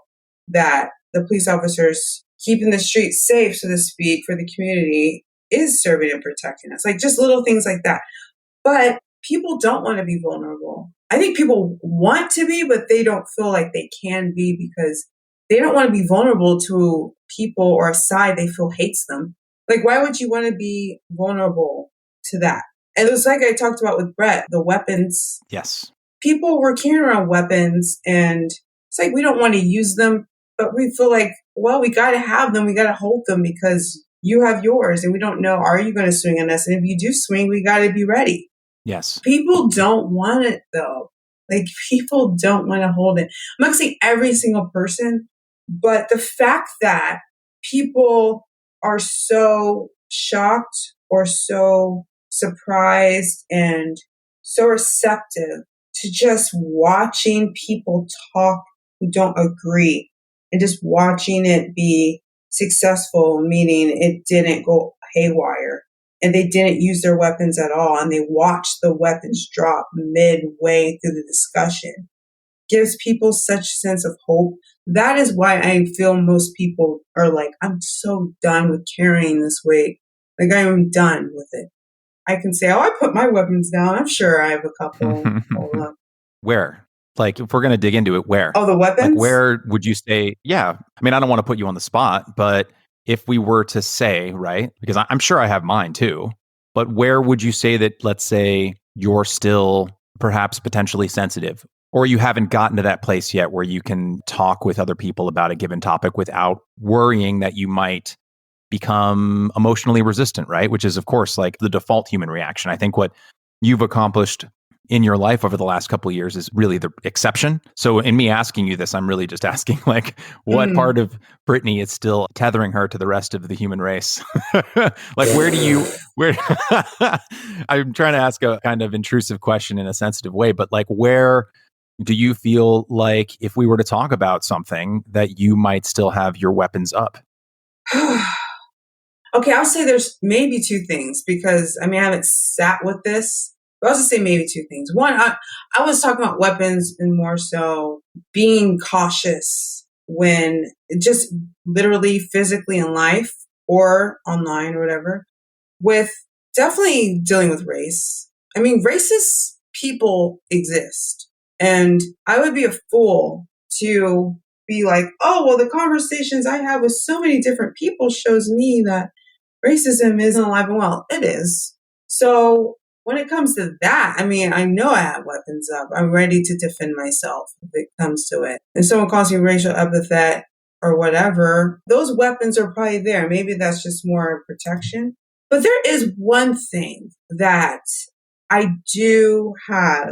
that the police officers keeping the streets safe, so to speak, for the community is serving and protecting us. Like, just little things like that. But people don't want to be vulnerable. I think people want to be, but they don't feel like they can be, because they don't want to be vulnerable to people or a side they feel hates them. Like, why would you want to be vulnerable to that? And it was like I talked about with Brett, the weapons. Yes. People were carrying around weapons, and it's like we don't want to use them, but we feel like, well, we got to have them. We got to hold them because you have yours, and we don't know, are you going to swing on us? And if you do swing, we got to be ready. Yes. People don't want it, though. Like, people don't want to hold it. I'm not saying every single person, but the fact that people are so shocked or so surprised and so receptive to just watching people talk who don't agree, and just watching it be successful, meaning it didn't go haywire. And they didn't use their weapons at all, and they watched the weapons drop midway through the discussion, gives people such a sense of hope. That is why I feel most people are like, I'm so done with carrying this weight. Like, I am done with it. I can say, oh, I put my weapons down. I'm sure I have a couple. Where? Like, if we're going to dig into it, where? Oh, the Like, weapons? where would you say, yeah, I mean, I don't want to put you on the spot, but if we were to say, right, because I'm sure I have mine too, but where would you say that, let's say, you're still perhaps potentially sensitive, or you haven't gotten to that place yet where you can talk with other people about a given topic without worrying that you might become emotionally resistant, right? Which is, of course, like the default human reaction. I think what you've accomplished in your life over the last couple of years is really the exception. So in me asking you this, I'm really just asking, like, what part of Brittany is still tethering her to the rest of the human race? Like, where I'm trying to ask a kind of intrusive question in a sensitive way, but like, where do you feel like if we were to talk about something that you might still have your weapons up? Okay, I'll say there's maybe two things because I mean, I haven't sat with this, but I'll just say maybe two things. One, I was talking about weapons and more so being cautious when just literally physically in life or online or whatever, with definitely dealing with race. I mean, racist people exist. And I would be a fool to be like, oh, well, the conversations I have with so many different people shows me that racism isn't alive and well. It is. So when it comes to that, I mean, I know I have weapons up. I'm ready to defend myself if it comes to it. If someone calls me racial epithet or whatever, those weapons are probably there. Maybe that's just more protection. But there is one thing that I do have.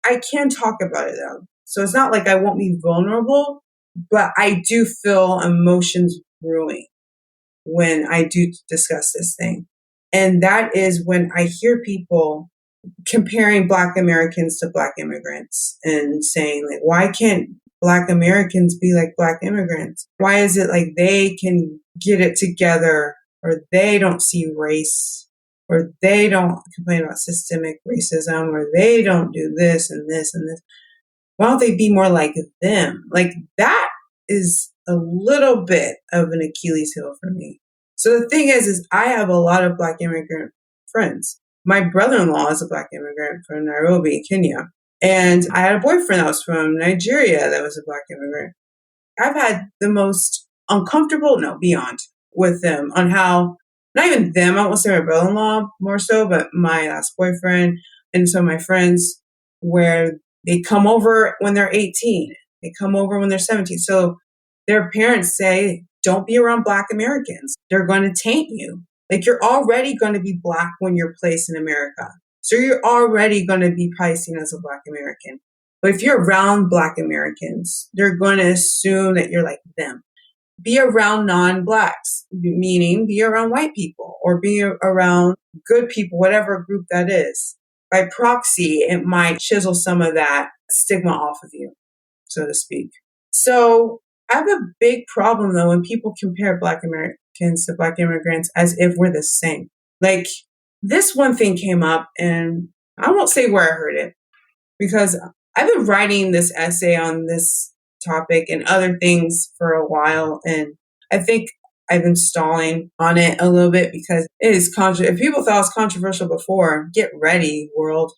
I can talk about it though. So it's not like I won't be vulnerable, but I do feel emotions brewing when I do discuss this thing. And that is when I hear people comparing Black Americans to Black immigrants and saying, like, why can't Black Americans be like Black immigrants? Why is it like they can get it together or they don't see race or they don't complain about systemic racism or they don't do this and this and this? Why don't they be more like them? Like that is a little bit of an Achilles heel for me. So the thing is I have a lot of Black immigrant friends. My brother-in-law is a Black immigrant from Nairobi, Kenya. And I had a boyfriend that was from Nigeria that was a Black immigrant. I've had the most uncomfortable, no, beyond, with them on how, not even them, I won't say my brother-in-law more so, but my last boyfriend and some of my friends where they come over when they're 18. They come over when they're 17. So their parents say, don't be around Black Americans. They're going to taint you. Like you're already going to be Black when you're placed in America. So you're already going to be probably seen as a Black American. But if you're around Black Americans, they're going to assume that you're like them. Be around non-Blacks, meaning be around white people or be around good people, whatever group that is. By proxy, it might chisel some of that stigma off of you, so to speak. So I have a big problem, though, when people compare Black Americans to Black immigrants as if we're the same. Like, this one thing came up, and I won't say where I heard it, because I've been writing this essay on this topic and other things for a while, and I think I've been stalling on it a little bit because it is if people thought it was controversial before, get ready, world.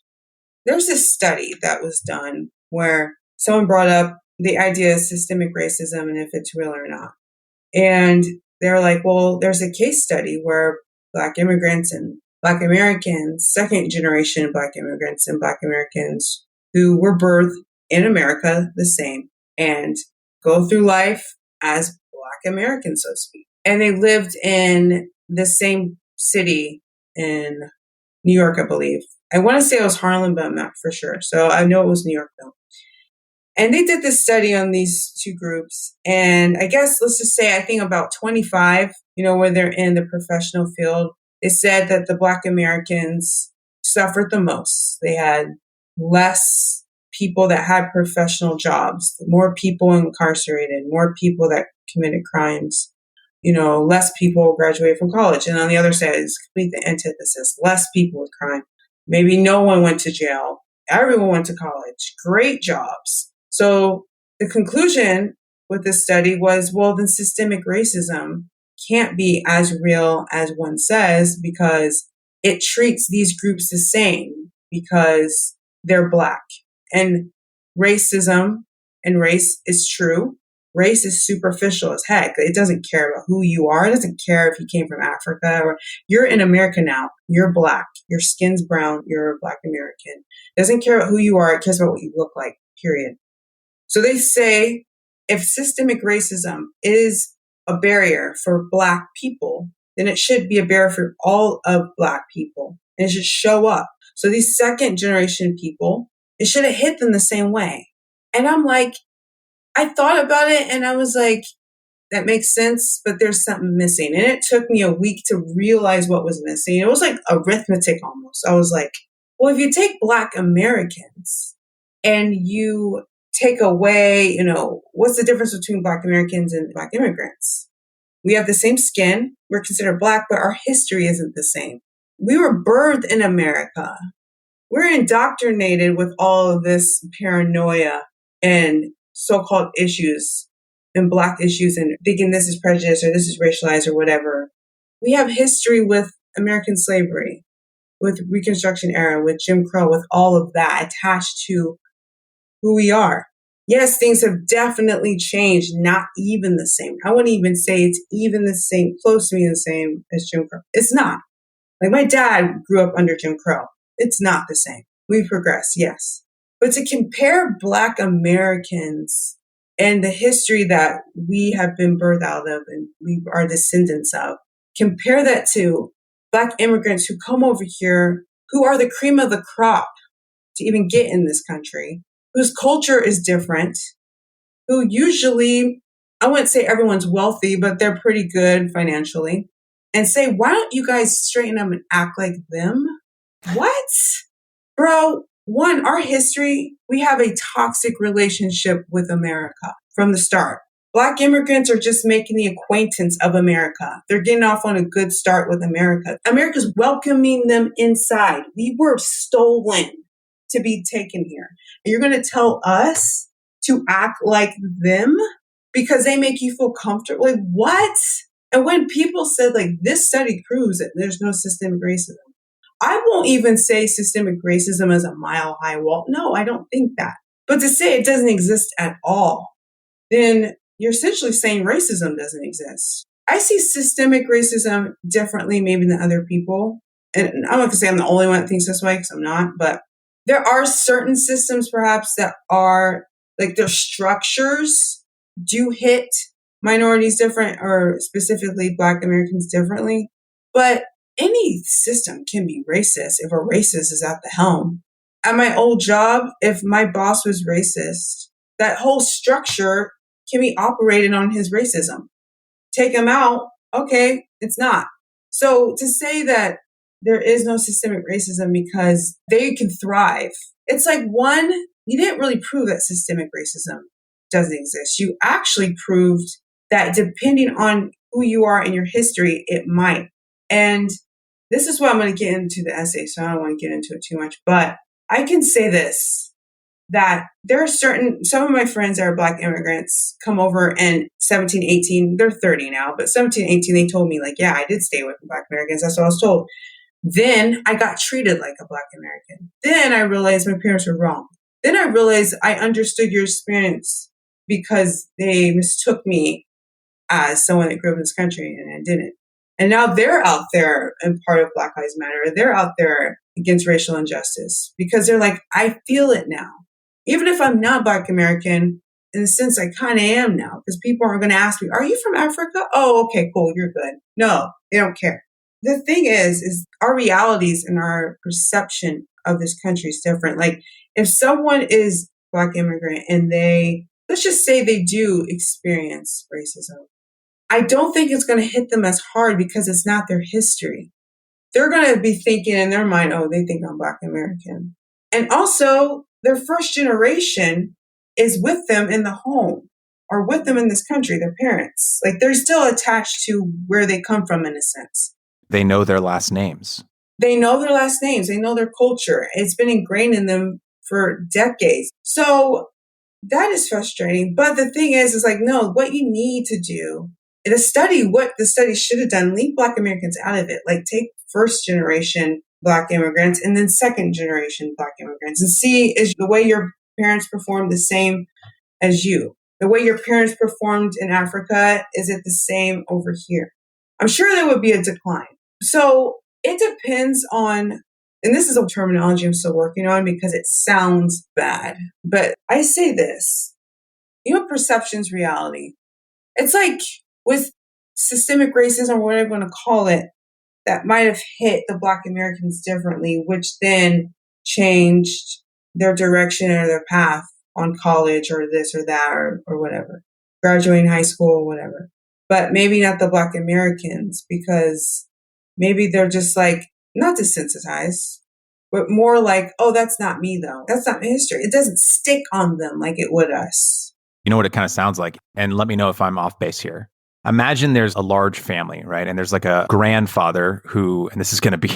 There's this study that was done where someone brought up the idea of systemic racism and if it's real or not. And they're like, well, there's a case study where Black immigrants and Black Americans, second generation Black immigrants and Black Americans who were birthed in America the same and go through life as Black Americans, so to speak. And they lived in the same city in New York, I believe. I want to say it was Harlem, but I'm not for sure. So I know it was New York, though. And they did this study on these two groups. And I guess, let's just say, I think about 25, where they're in the professional field, it said that the Black Americans suffered the most. They had less people that had professional jobs, more people incarcerated, more people that committed crimes, less people graduated from college. And on the other side is complete the antithesis, less people with crime. Maybe no one went to jail. Everyone went to college. Great jobs. So the conclusion with this study was, well, then systemic racism can't be as real as one says because it treats these groups the same because they're Black. And racism and race is true. Race is superficial as heck. It doesn't care about who you are. It doesn't care if you came from Africa or you're in America now. You're black. Your skin's brown. You're a black American. It doesn't care about who you are. It cares about what you look like, period. So they say if systemic racism is a barrier for black people, then it should be a barrier for all of black people. And it should show up. So these second generation people, it should have hit them the same way. And I'm like, I thought about it and I was like, that makes sense, but there's something missing. And it took me a week to realize what was missing. It was like arithmetic almost. I was like, well, if you take Black Americans and you take away, what's the difference between Black Americans and Black immigrants? We have the same skin. We're considered Black, but our history isn't the same. We were birthed in America. We're indoctrinated with all of this paranoia and so-called issues and Black issues and thinking this is prejudice or this is racialized or whatever. We have history with American slavery, with Reconstruction era, with Jim Crow, with all of that attached to who we are. Yes, things have definitely changed, not even the same. I wouldn't even say it's even the same, close to being the same as Jim Crow. It's not. Like my dad grew up under Jim Crow. It's not the same. We've progressed, yes. But to compare Black Americans and the history that we have been birthed out of and we are descendants of, compare that to Black immigrants who come over here, who are the cream of the crop to even get in this country, whose culture is different, who usually, I wouldn't say everyone's wealthy, but they're pretty good financially, and say, why don't you guys straighten up and act like them? What? Bro, one, our history, we have a toxic relationship with America from the start. Black immigrants are just making the acquaintance of America. They're getting off on a good start with America. America's welcoming them inside. We were stolen to be taken here. And you're going to tell us to act like them because they make you feel comfortable? Like, what? And when people said, like, this study proves that there's no systemic racism, I won't even say systemic racism is a mile-high wall. No, I don't think that. But to say it doesn't exist at all, then you're essentially saying racism doesn't exist. I see systemic racism differently maybe than other people. And I'm not going to say I'm the only one that thinks this way because I'm not. But there are certain systems perhaps that are, like their structures do hit minorities different or specifically Black Americans differently. But any system can be racist if a racist is at the helm. At my old job, if my boss was racist, that whole structure can be operated on his racism. Take him out, okay, it's not. So to say that there is no systemic racism because they can thrive, it's like, one, you didn't really prove that systemic racism doesn't exist. You actually proved that depending on who you are in your history, it might. And this is what I'm going to get into the essay, so I don't want to get into it too much. But I can say this, that there are some of my friends that are Black immigrants come over in 17, 18, they're 30 now, but 17, 18, they told me, like, yeah, I did stay with Black Americans. That's what I was told. Then I got treated like a Black American. Then I realized my parents were wrong. Then I realized I understood your experience because they mistook me as someone that grew up in this country and I didn't. And now they're out there and part of Black Lives Matter. They're out there against racial injustice because they're like, I feel it now. Even if I'm not Black American, in a sense, I kind of am now because people are going to ask me, are you from Africa? Oh, okay, cool. You're good. No, they don't care. The thing is our realities and our perception of this country is different. Like if someone is Black immigrant and let's just say they do experience racism, I don't think it's going to hit them as hard because it's not their history. They're going to be thinking in their mind, oh, they think I'm Black American. And also, their first generation is with them in the home or with them in this country, their parents. Like they're still attached to where they come from in a sense. They know their last names. They know their last names. They know their culture. It's been ingrained in them for decades. So that is frustrating. But the thing is like, no, what you need to do what the study should have done, leave Black Americans out of it. Like take first generation Black immigrants and then second generation Black immigrants and see is the way you're parents perform the same as you? The way your parents performed in Africa, is it the same over here? I'm sure there would be a decline. So it depends on, and this is a terminology I'm still working on because it sounds bad, but I say this, perception's reality. It's like with systemic racism, or whatever you want to call it, that might have hit the Black Americans differently, which then changed their direction or their path on college or this or that or whatever, graduating high school or whatever. But maybe not the Black Americans, because maybe they're just like, not desensitized, but more like, oh, that's not me though. That's not my history. It doesn't stick on them like it would us. You know what it kind of sounds like? And let me know if I'm off base here. Imagine there's a large family, right? And there's like a grandfather who, and this is going to be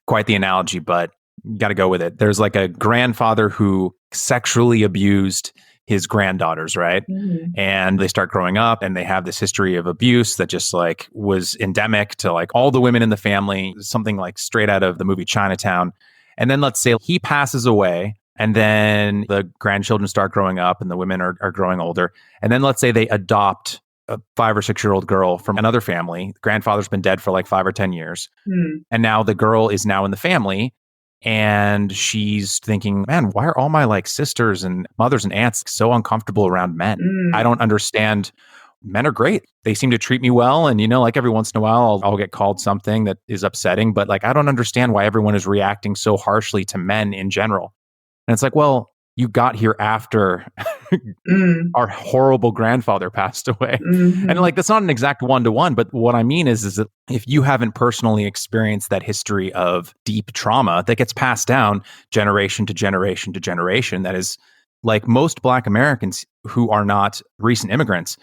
quite the analogy, but you got to go with it. There's like a grandfather who sexually abused his granddaughters, right? Mm-hmm. And they start growing up and they have this history of abuse that just like was endemic to like all the women in the family, something like straight out of the movie Chinatown. And then let's say he passes away, and then the grandchildren start growing up and the women are growing older. And then let's say they adopt a 5 or 6-year-old girl from another family. The grandfather's been dead for like 5 or 10 years. And now the girl is now in the family. And she's thinking, man, why are all my like sisters and mothers and aunts so uncomfortable around men? I don't understand. Men are great. They seem to treat me well. And, like every once in a while, I'll get called something that is upsetting. But like, I don't understand why everyone is reacting so harshly to men in general. And it's like, well, you got here after our horrible grandfather passed away. And like, that's not an exact one-to-one, but what I mean is that if you haven't personally experienced that history of deep trauma that gets passed down generation to generation to generation, that is like most Black Americans who are not recent immigrants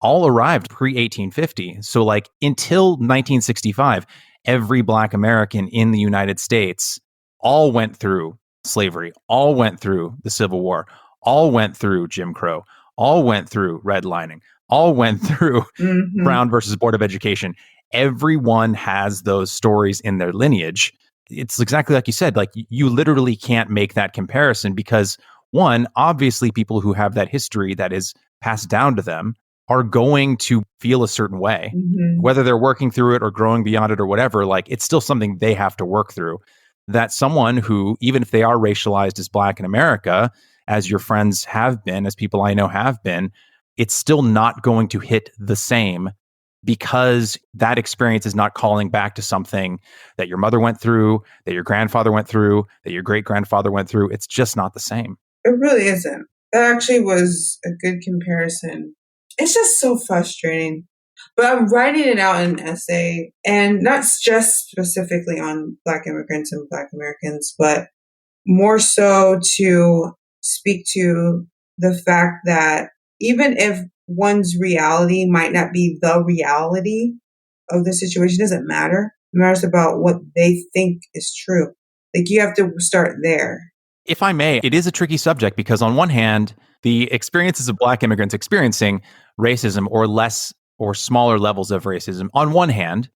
all arrived pre-1850. So like until 1965, every Black American in the United States all went through slavery, all went through the Civil War, all went through Jim Crow, all went through redlining, all went through Brown versus Board of Education. Everyone has those stories in their lineage. It's exactly like you said, like you literally can't make that comparison because one, obviously people who have that history that is passed down to them are going to feel a certain way, whether they're working through it or growing beyond it or whatever, like it's still something they have to work through. That someone who, even if they are racialized as Black in America, as your friends have been, as people I know have been, it's still not going to hit the same because that experience is not calling back to something that your mother went through, that your grandfather went through, that your great-grandfather went through. It's just not the same. It really isn't. That actually was a good comparison. It's just so frustrating. But I'm writing it out in an essay, and not just specifically on Black immigrants and Black Americans, but more so to speak to the fact that even if one's reality might not be the reality of the situation, it doesn't matter. It matters about what they think is true. Like you have to start there. If I may, it is a tricky subject because on one hand, the experiences of Black immigrants experiencing racism or less or smaller levels of racism, on one hand,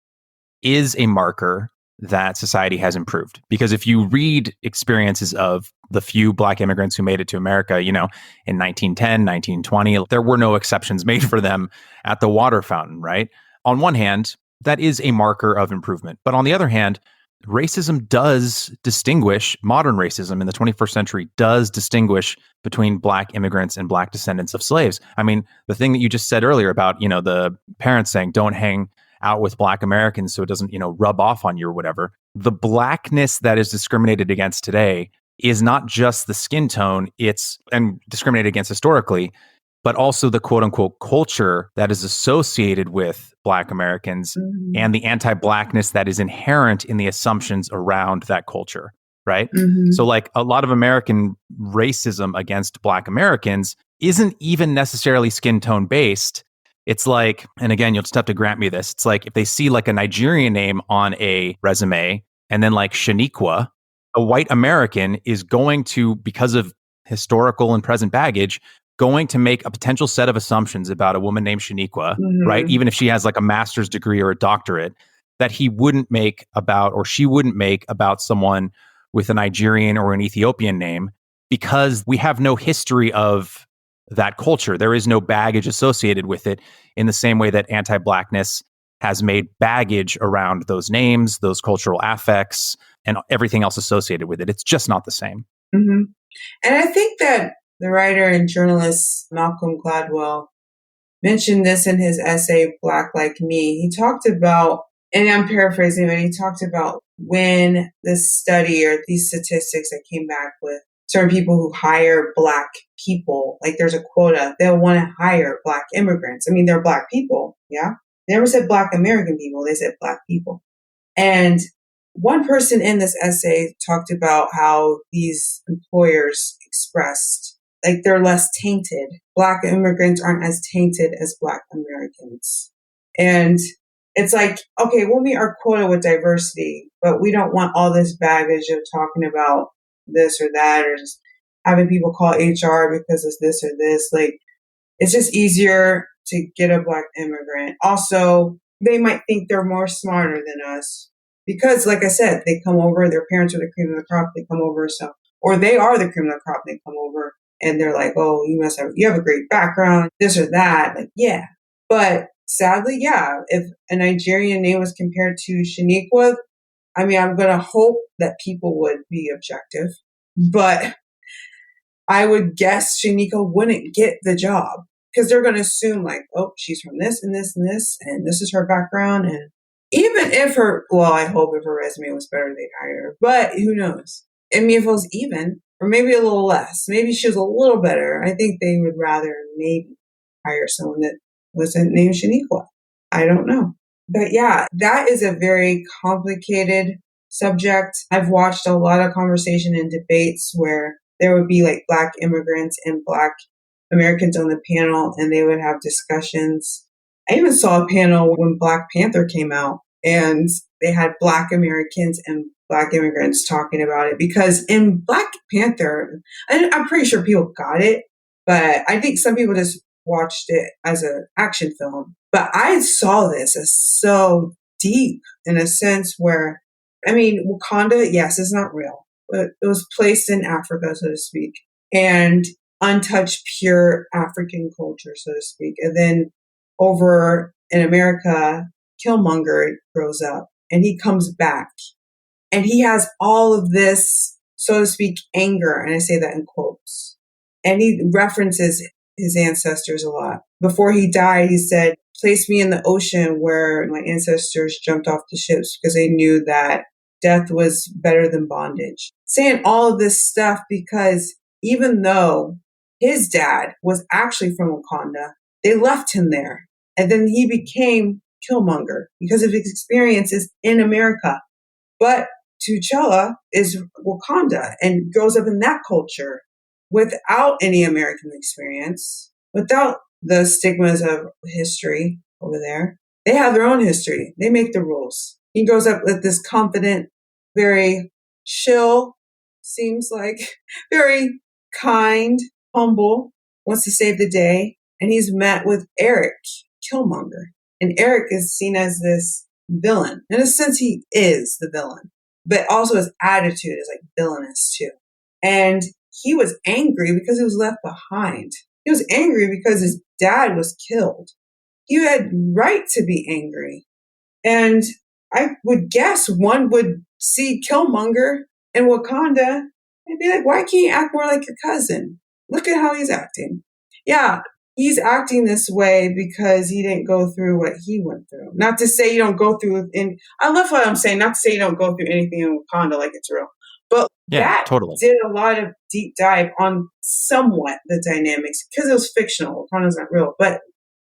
is a marker that society has improved. Because if you read experiences of the few Black immigrants who made it to America, in 1910, 1920, there were no exceptions made for them at the water fountain, right? On one hand, that is a marker of improvement. But on the other hand, racism does distinguish, modern racism in the 21st century does distinguish between Black immigrants and Black descendants of slaves. I mean, the thing that you just said earlier about, the parents saying, don't hang out with Black Americans so it doesn't, rub off on you or whatever. The Blackness that is discriminated against today is not just the skin tone, and discriminated against historically, but also the quote unquote culture that is associated with Black Americans and the anti-Blackness that is inherent in the assumptions around that culture, right? So like a lot of American racism against Black Americans isn't even necessarily skin tone based. It's like, and again, you'll just have to grant me this. It's like if they see like a Nigerian name on a resume and then like Shaniqua, a white American is going to, because of historical and present baggage, going to make a potential set of assumptions about a woman named Shaniqua, right? Even if she has like a master's degree or a doctorate, that he wouldn't make about, or she wouldn't make about someone with a Nigerian or an Ethiopian name because we have no history of that culture. There is no baggage associated with it in the same way that anti-Blackness has made baggage around those names, those cultural affects, and everything else associated with it. It's just not the same. Mm-hmm. And I think that the writer and journalist Malcolm Gladwell mentioned this in his essay, Black Like Me. He talked about, and I'm paraphrasing, but he talked about when this study or these statistics that came back with certain people who hire Black people, like there's a quota, they'll want to hire Black immigrants. I mean, they're Black people, yeah? They never said Black American people, they said Black people. And one person in this essay talked about how these employers expressed, like they're less tainted. Black immigrants aren't as tainted as Black Americans. And it's like, okay, we'll meet our quota with diversity, but we don't want all this baggage of talking about this or that, or just having people call HR because it's this or this. Like, it's just easier to get a Black immigrant. Also, they might think they're more smarter than us because, like I said, they come over, their parents are the cream of the crop, they come over, so, or they are the cream of the crop, they come over, and they're like, oh, you have a great background, this or that. Like, yeah. But sadly, yeah, if a Nigerian name was compared to Shaniqua, I mean, I'm going to hope that people would be objective, but I would guess Shaniqua wouldn't get the job because they're going to assume like, oh, she's from this and this and this, and this is her background. And even if I hope if her resume was better, they'd hire her, but who knows? I mean, if it was even, or maybe a little less, maybe she was a little better, I think they would rather maybe hire someone that wasn't named Shaniqua. I don't know. But yeah, that is a very complicated subject. I've watched a lot of conversation and debates where there would be like Black immigrants and Black Americans on the panel, and they would have discussions. I even saw a panel when Black Panther came out, and they had Black Americans and Black immigrants talking about it, because in Black Panther, I'm pretty sure people got it, but I think some people just watched it as an action film. But I saw this as so deep in a sense where, I mean, Wakanda, yes, it's not real, but it was placed in Africa, so to speak, and untouched pure African culture, so to speak. And then over in America, Killmonger grows up and he comes back and he has all of this, so to speak, anger. And I say that in quotes. And he references his ancestors a lot. Before he died, he said, place me in the ocean where my ancestors jumped off the ships because they knew that death was better than bondage. Saying all of this stuff because even though his dad was actually from Wakanda, they left him there. And then he became Killmonger because of his experiences in America. But T'Challa is Wakanda and grows up in that culture without any American experience, without the stigmas of history over there. They have their own history. They make the rules. He grows up with this confident, very chill, seems like, very kind, humble, wants to save the day. And he's met with Eric, Killmonger. And Eric is seen as this villain. In a sense, he is the villain. But also his attitude is like villainous too. And he was angry because he was left behind. He was angry because his dad was killed. He had right to be angry. And I would guess one would see Killmonger in Wakanda and be like, why can't you act more like your cousin? Look at how he's acting. Yeah, he's acting this way because he didn't go through what he went through. Not to say you don't go through, and I love what I'm saying, not to say you don't go through anything in Wakanda like it's real. But yeah, that totally did a lot of deep dive on somewhat the dynamics because it was fictional. Wakanda's not real. But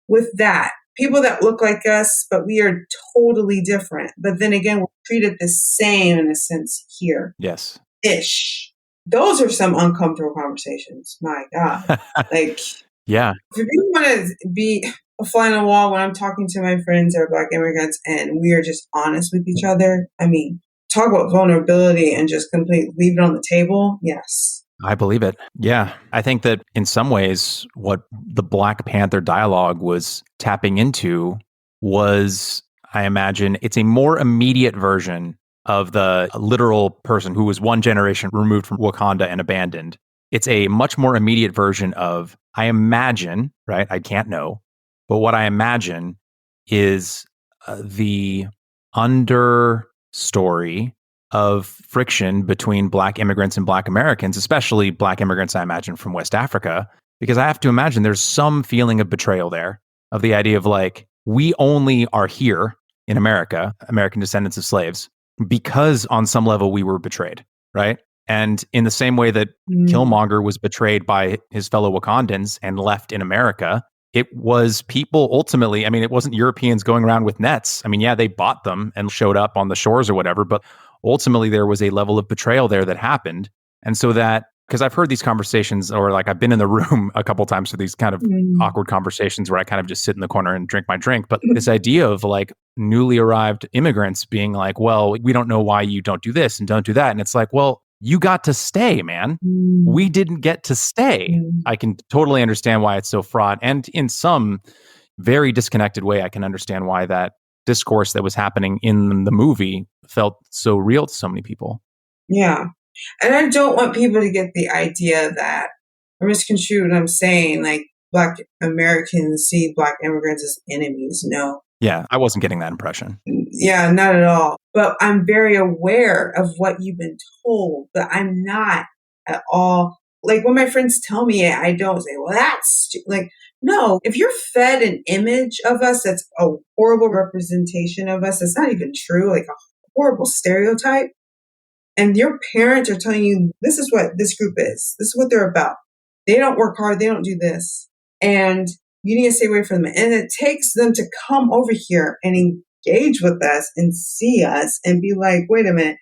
with that, people that look like us, but we are totally different. But then again, we're treated the same in a sense here. Yes. Ish. Those are some uncomfortable conversations. My God. Like, yeah. If you want to be a fly on the wall when I'm talking to my friends that are Black immigrants and we are just honest with each other, I mean, talk about vulnerability and just completely leave it on the table. Yes. I believe it. Yeah. I think that in some ways, what the Black Panther dialogue was tapping into was, I imagine, it's a more immediate version of the literal person who was one generation removed from Wakanda and abandoned. It's a much more immediate version of, I imagine, right? I can't know, but what I imagine is the understory of friction between Black immigrants and Black Americans, especially Black immigrants, I imagine, from West Africa, because I have to imagine there's some feeling of betrayal there, of the idea of like, we only are here in America, American descendants of slaves, because on some level we were betrayed, right? And in the same way that Killmonger was betrayed by his fellow Wakandans and left in America, it was people ultimately, I mean, it wasn't Europeans going around with nets. I mean, yeah, they bought them and showed up on the shores or whatever, but ultimately there was a level of betrayal there that happened. And so that, because I've heard these conversations, or like I've been in the room a couple times for these kind of awkward conversations where I kind of just sit in the corner and drink my drink. But this idea of like newly arrived immigrants being like, well, we don't know why you don't do this and don't do that. And it's like, well, you got to stay, man. We didn't get to stay. I can totally understand why it's so fraught. And in some very disconnected way, I can understand why that discourse that was happening in the movie felt so real to so many people. Yeah. And I don't want people to get the idea that, or misconstrue what I'm saying, like Black Americans see Black immigrants as enemies. No. Yeah, I wasn't getting that impression. Yeah, not at all. But I'm very aware of what you've been told, but I'm not at all. Like when my friends tell me it, I don't say, well, that's like, no, if you're fed an image of us that's a horrible representation of us, it's not even true, like a horrible stereotype. And your parents are telling you, this is what this group is. This is what they're about. They don't work hard. They don't do this. And you need to stay away from them. And it takes them to come over here and engage with us and see us and be like, wait a minute.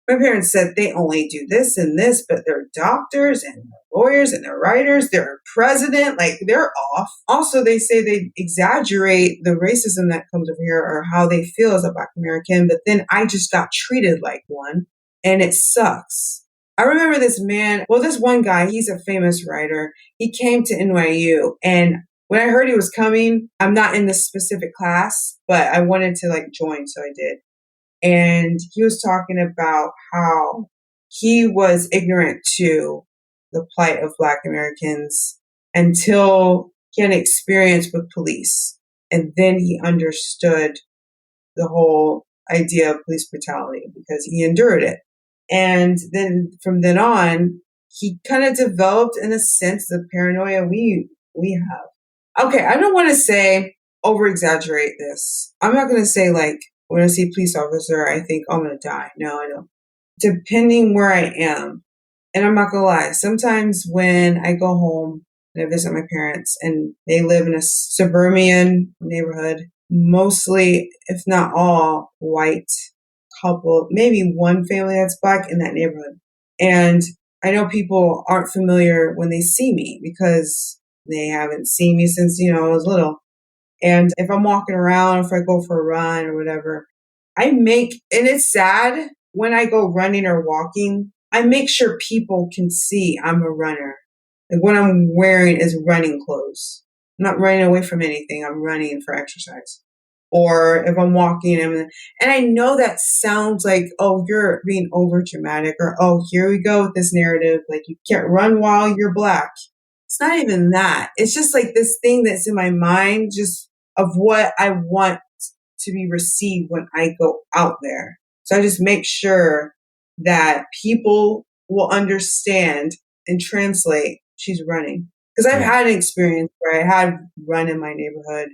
My parents said they only do this and this, but they're doctors and lawyers and they're writers. They're a president. Like they're off. Also, they say they exaggerate the racism that comes over here or how they feel as a Black American. But then I just got treated like one. And it sucks. I remember this man, well, this one guy, he's a famous writer. He came to NYU. And when I heard he was coming, I'm not in this specific class, but I wanted to like join. So I did. And he was talking about how he was ignorant to the plight of Black Americans until he had an experience with police. And then he understood the whole idea of police brutality because he endured it. And then from then on, he kind of developed, in a sense, the paranoia we have. Okay, I don't want to say over-exaggerate this. I'm not going to say, like, when I see a police officer, I think, oh, I'm going to die. No, I don't. Depending where I am, and I'm not going to lie, sometimes when I go home and I visit my parents, and they live in a suburban neighborhood, mostly, if not all, white couple, maybe one family that's Black in that neighborhood. And I know people aren't familiar when they see me because they haven't seen me since, I was little. And if I'm walking around, if I go for a run or whatever, and it's sad when I go running or walking, I make sure people can see I'm a runner. Like what I'm wearing is running clothes. I'm not running away from anything. I'm running for exercise. Or if I'm walking, and I know that sounds like, oh, you're being over dramatic, or, oh, here we go with this narrative. Like you can't run while you're Black. It's not even that. It's just like this thing that's in my mind, just of what I want to be received when I go out there. So I just make sure that people will understand and translate she's running. Because I've had an experience where I had run in my neighborhood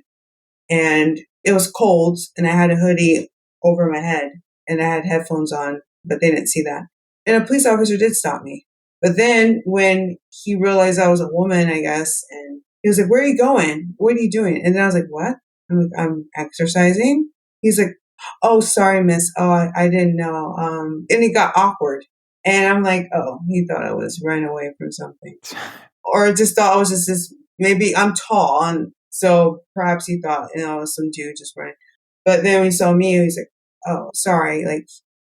and it was cold and I had a hoodie over my head and I had headphones on, but they didn't see that. And a police officer did stop me. But then when he realized I was a woman, I guess, and he was like, where are you going? What are you doing? And then I was like, what? I'm like, I'm exercising. He's like, oh, sorry, miss. Oh, I didn't know. And it got awkward. And I'm like, oh, he thought I was running away from something. Or just thought I was just this, maybe I'm tall. And so perhaps he thought, some dude just running. But then when he saw me, he was like, oh, sorry, like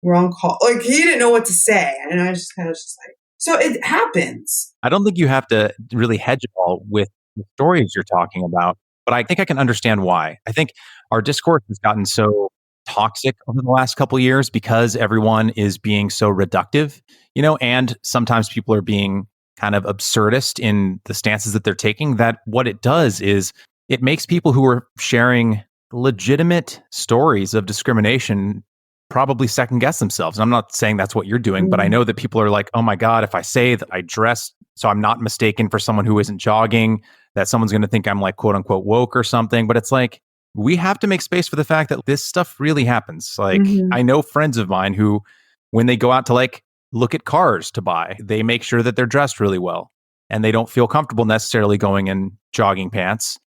wrong call. Like he didn't know what to say. And I was just kind of just like, so it happens. I don't think you have to really hedge it all with the stories you're talking about, but I think I can understand why. I think our discourse has gotten so toxic over the last couple of years because everyone is being so reductive, and sometimes people are being kind of absurdist in the stances that they're taking, that what it does is it makes people who are sharing legitimate stories of discrimination probably second guess themselves. And I'm not saying that's what you're doing, but I know that people are like, oh my God, if I say that I dress so I'm not mistaken for someone who isn't jogging, that someone's going to think I'm like quote unquote woke or something. But it's like, we have to make space for the fact that this stuff really happens. Like, I know friends of mine who, when they go out to like look at cars to buy, they make sure that they're dressed really well and they don't feel comfortable necessarily going in jogging pants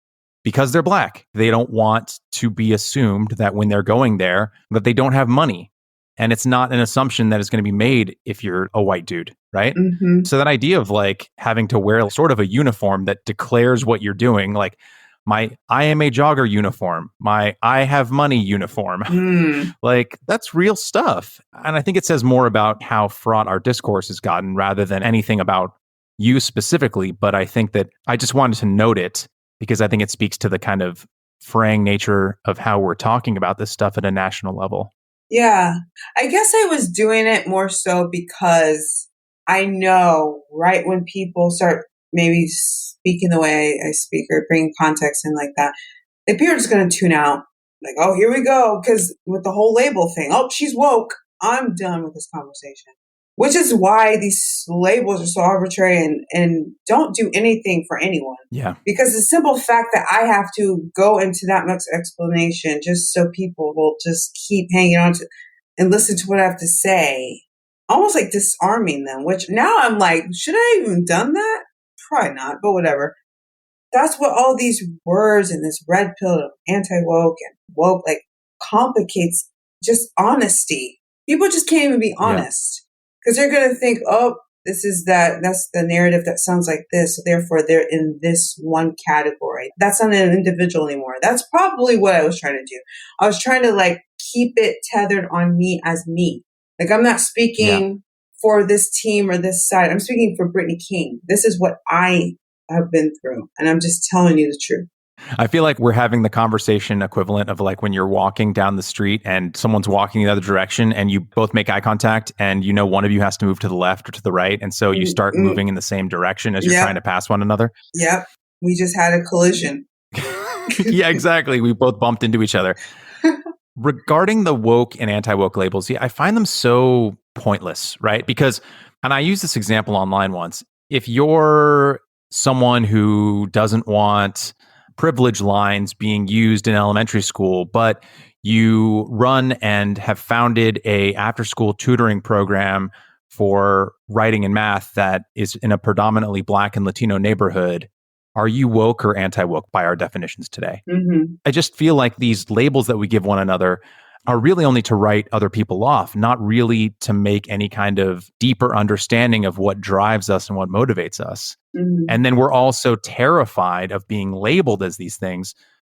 because they're Black. They don't want to be assumed that when they're going there that they don't have money. And it's not an assumption that is going to be made if you're a white dude, right? So that idea of like having to wear sort of a uniform that declares what you're doing, like my I am a jogger uniform, my I have money uniform, like that's real stuff. And I think it says more about how fraught our discourse has gotten rather than anything about you specifically. But I think that I just wanted to note it because I think it speaks to the kind of fraying nature of how we're talking about this stuff at a national level. Yeah, I guess I was doing it more so because I know right when people start maybe speaking the way I speak or bringing context in like that, the people are just going to tune out. Like, oh, here we go. Because with the whole label thing, oh, she's woke. I'm done with this conversation. Which is why these labels are so arbitrary and don't do anything for anyone. Yeah. Because the simple fact that I have to go into that much explanation just so people will just keep hanging on to and listen to what I have to say, almost like disarming them, which now I'm like, should I have even done that? Probably not, but whatever. That's what all these words and this red pill of anti-woke and woke like complicates just honesty. People just can't even be honest. Because they're going to think, oh, that's the narrative that sounds like this. So therefore, they're in this one category. That's not an individual anymore. That's probably what I was trying to do. I was trying to like keep it tethered on me as me. Like I'm not speaking for this team or this side. I'm speaking for Brittany King. This is what I have been through. And I'm just telling you the truth. I feel like we're having the conversation equivalent of like when you're walking down the street and someone's walking the other direction and you both make eye contact and you know one of you has to move to the left or to the right. And so you start moving in the same direction as you're trying to pass one another. Yep. We just had a collision. Yeah, exactly. We both bumped into each other. Regarding the woke and anti-woke labels, I find them so pointless, right? Because, and I used this example online once, if you're someone who doesn't want privilege lines being used in elementary school, but you run and have founded a after-school tutoring program for writing and math that is in a predominantly Black and Latino neighborhood, are you woke or anti-woke by our definitions today? I just feel like these labels that we give one another are really only to write other people off, not really to make any kind of deeper understanding of what drives us and what motivates us. And then we're also terrified of being labeled as these things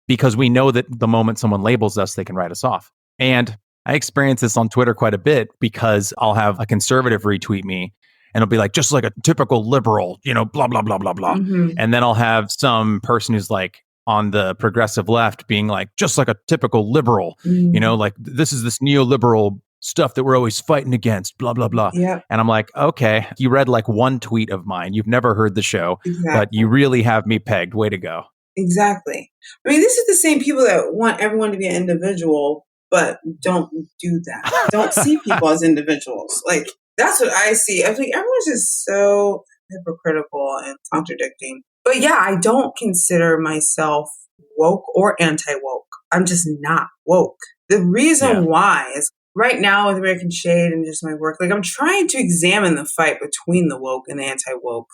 because we know that the moment someone labels us, they can write us off. And I experience this on Twitter quite a bit because I'll have a conservative retweet me and it'll be like, just like a typical liberal, you know, blah, blah, blah, blah, blah. And then I'll have some person who's like on the progressive left being like, just like a typical liberal, you know, like this is this neoliberal stuff that we're always fighting against, blah, blah, blah. And I'm like, okay, you read like one tweet of mine. You've never heard the show, but you really have me pegged. Way to go. Exactly. I mean, this is the same people that want everyone to be an individual, but don't do that. Don't see people as individuals. Like, that's what I see. I think everyone's just so hypocritical and contradicting. But yeah, I don't consider myself woke or anti-woke. I'm just not woke. The reason why is right now with American Shade and just my work, like I'm trying to examine the fight between the woke and the anti-woke.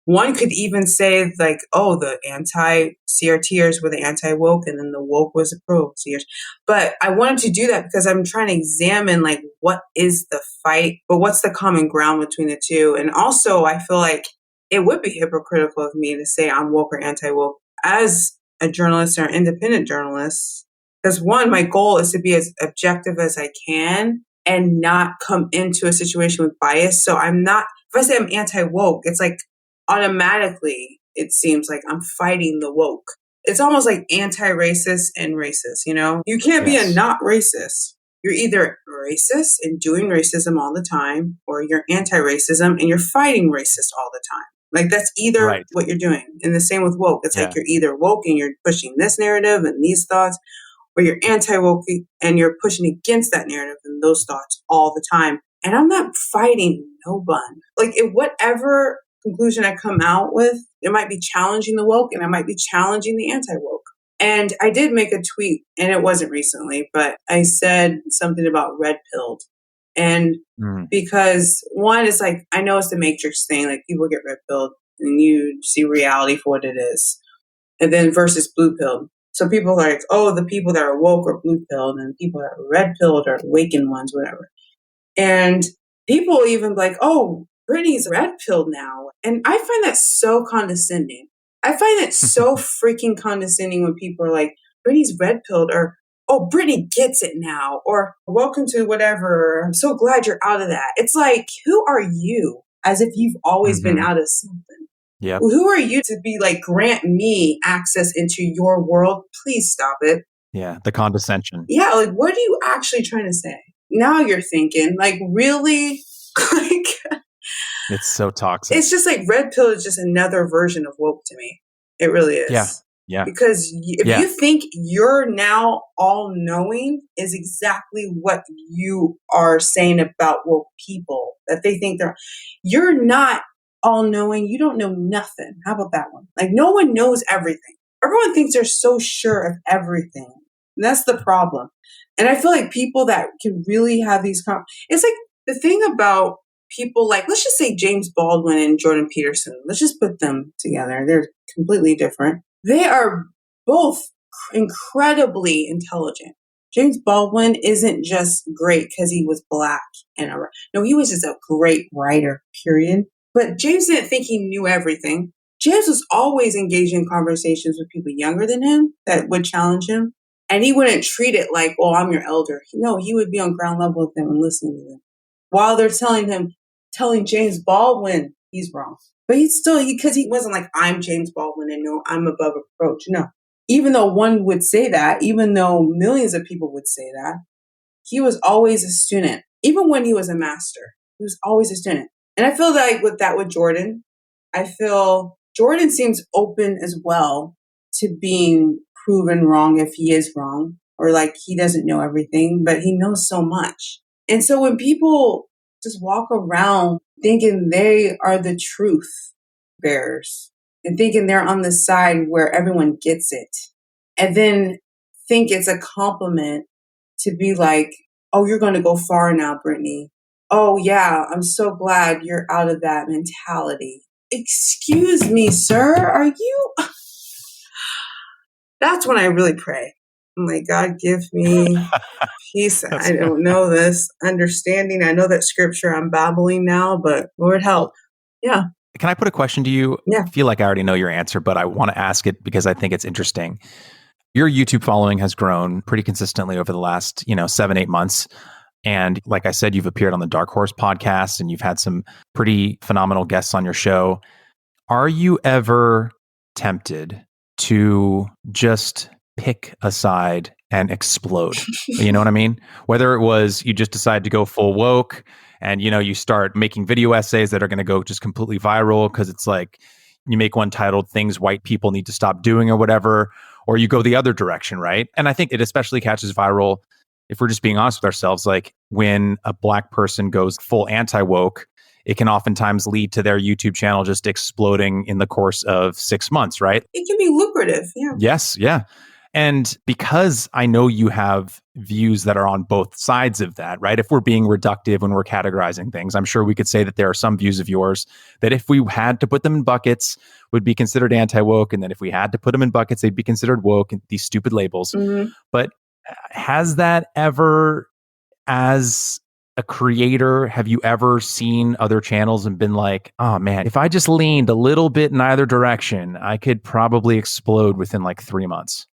One could even say like, oh, the anti-CRTers were the anti-woke and then the woke was the pro-CRTers. But I wanted to do that because I'm trying to examine like what is the fight, but what's the common ground between the two? And also I feel like it would be hypocritical of me to say I'm woke or anti-woke as a journalist or an independent journalist. Because one, my goal is to be as objective as I can and not come into a situation with bias. So I'm not, if I say I'm anti-woke, it's like automatically it seems like I'm fighting the woke. It's almost like anti-racist and racist, you know? You can't be a not racist. You're either racist and doing racism all the time, or you're anti-racism and you're fighting racist all the time. Like that's either Right. what you're doing. And the same with woke. It's like Yeah. you're either woke and you're pushing this narrative and these thoughts, or you're anti-woke and you're pushing against that narrative and those thoughts all the time. And I'm not fighting no one. Like if whatever conclusion I come out with, it might be challenging the woke and I might be challenging the anti-woke. And I did make a tweet, and it wasn't recently, but I said something about red pilled. And because one is like, I know it's the Matrix thing, like people get red pilled and you see reality for what it is. And then versus blue pilled. So people are like, oh, the people that are woke are blue pilled and people that are red pilled are awakened ones, whatever. And people even like, oh, Brittany's red pilled now. And I find that so condescending. I find it so freaking condescending when people are like, Brittany's red pilled, or, oh, Brittany gets it now, or welcome to whatever. I'm so glad you're out of that. It's like, who are you? As if you've always been out of something. Yeah. Who are you to be like, grant me access into your world? Please stop it. Yeah. The condescension. Yeah. Like, what are you actually trying to say? Now you're thinking, like, really? Like, it's so toxic. It's just like red pill is just another version of woke to me. It really is. Yeah. Yeah. Because if you think you're now all knowing is exactly what you are saying about woke people, that they think you're not all knowing. You don't know nothing. How about that one? Like no one knows everything. Everyone thinks they're so sure of everything. And that's the problem. And I feel like people that can really have these, it's like the thing about people like, let's just say James Baldwin and Jordan Peterson. Let's just put them together. They're completely different. They are both incredibly intelligent. James Baldwin isn't just great because he was black no, he was just a great writer, period. But James didn't think he knew everything. James was always engaged in conversations with people younger than him that would challenge him. And he wouldn't treat it like, oh, I'm your elder. No, he would be on ground level with them and listening to them. While they're telling James Baldwin he's wrong. But because he wasn't like, I'm James Baldwin and no, I'm above reproach. No. Even though one would say that, even though millions of people would say that, he was always a student. Even when he was a master, he was always a student. And I feel like with Jordan, I feel Jordan seems open as well to being proven wrong if he is wrong, or like he doesn't know everything, but he knows so much. And so when people just walk around thinking they are the truth bearers and thinking they're on the side where everyone gets it, and then think it's a compliment to be like, oh, you're going to go far now, Brittany. Oh, yeah, I'm so glad you're out of that mentality. Excuse me, sir, are you? That's when I really pray. I'm like, God, give me peace. I don't know this understanding. I know that scripture I'm babbling now, but Lord help. Yeah. Can I put a question to you? Yeah. I feel like I already know your answer, but I want to ask it because I think it's interesting. Your YouTube following has grown pretty consistently over the last, 7-8 months. And like I said, you've appeared on the Dark Horse podcast and you've had some pretty phenomenal guests on your show. Are you ever tempted to just pick a side and explode? You know what I mean? Whether it was you just decide to go full woke and, you start making video essays that are going to go just completely viral because it's like you make one titled Things White People Need to Stop Doing or whatever, or you go the other direction, right? And I think it especially catches viral if we're just being honest with ourselves, like when a Black person goes full anti-woke, it can oftentimes lead to their YouTube channel just exploding in the course of 6 months, right? It can be lucrative. Yeah. Yes. Yeah. And because I know you have views that are on both sides of that, right? If we're being reductive when we're categorizing things, I'm sure we could say that there are some views of yours that if we had to put them in buckets would be considered anti-woke. And then if we had to put them in buckets, they'd be considered woke and these stupid labels. Mm-hmm. But has that ever, as a creator, have you ever seen other channels and been like, oh man, if I just leaned a little bit in either direction, I could probably explode within like 3 months?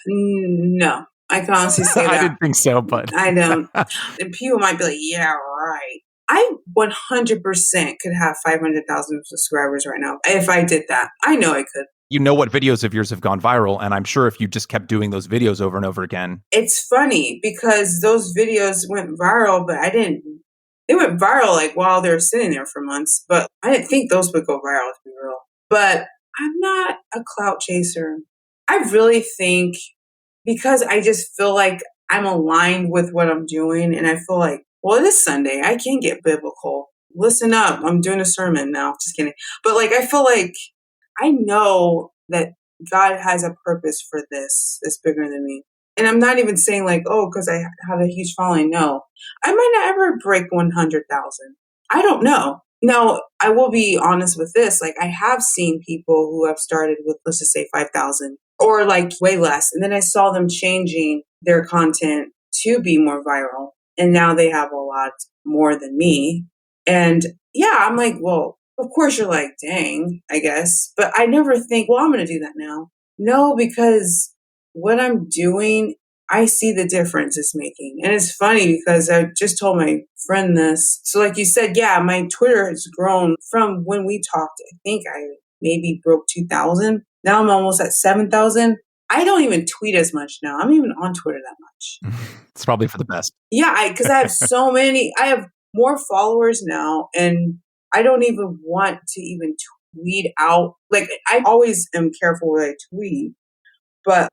No, I can honestly say that. I didn't think so, but I don't. And people might be like, yeah, right. I 100% could have 500,000 subscribers right now if I did that. I know I could. You know what videos of yours have gone viral, and I'm sure if you just kept doing those videos over and over again. It's funny because those videos went viral, but I didn't They went viral like while they were sitting there for months, but I didn't think those would go viral, to be real. But I'm not a clout chaser. I really think because I just feel like I'm aligned with what I'm doing, and I feel like, well, it is Sunday. I can get biblical. Listen up. I'm doing a sermon now. Just kidding. But like, I feel like I know that God has a purpose for this that's bigger than me. And I'm not even saying like, oh, because I have a huge following. No, I might not ever break 100,000. I don't know. Now, I will be honest with this. Like, I have seen people who have started with, let's just say 5,000 or like way less. And then I saw them changing their content to be more viral. And now they have a lot more than me. And yeah, I'm like, well, of course you're like, dang, I guess. But I never think, well, I'm going to do that now. No, because what I'm doing, I see the difference it's making. And it's funny because I just told my friend this. So like you said, yeah, my Twitter has grown from when we talked. I think I maybe broke 2,000. Now I'm almost at 7,000. I don't even tweet as much now. I'm even on Twitter that much. It's probably for the best. Yeah, because I have so many. I have more followers now, and I don't even want to even tweet out. Like, I always am careful when I tweet, but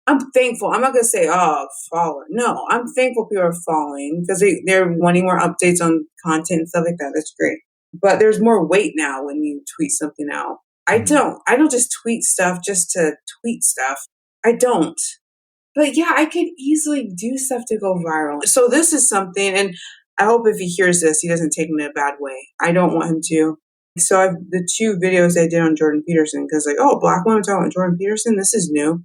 I'm thankful. I'm not going to say, oh, follow. No, I'm thankful people are following because they're wanting more updates on content and stuff like that. That's great. But there's more weight now when you tweet something out. I don't just tweet stuff just to tweet stuff. I don't. But yeah, I could easily do stuff to go viral. So this is something, and I hope if he hears this, he doesn't take me in a bad way. I don't want him to. So the 2 videos I did on Jordan Peterson, because like, oh, Black women talking about Jordan Peterson, this is new.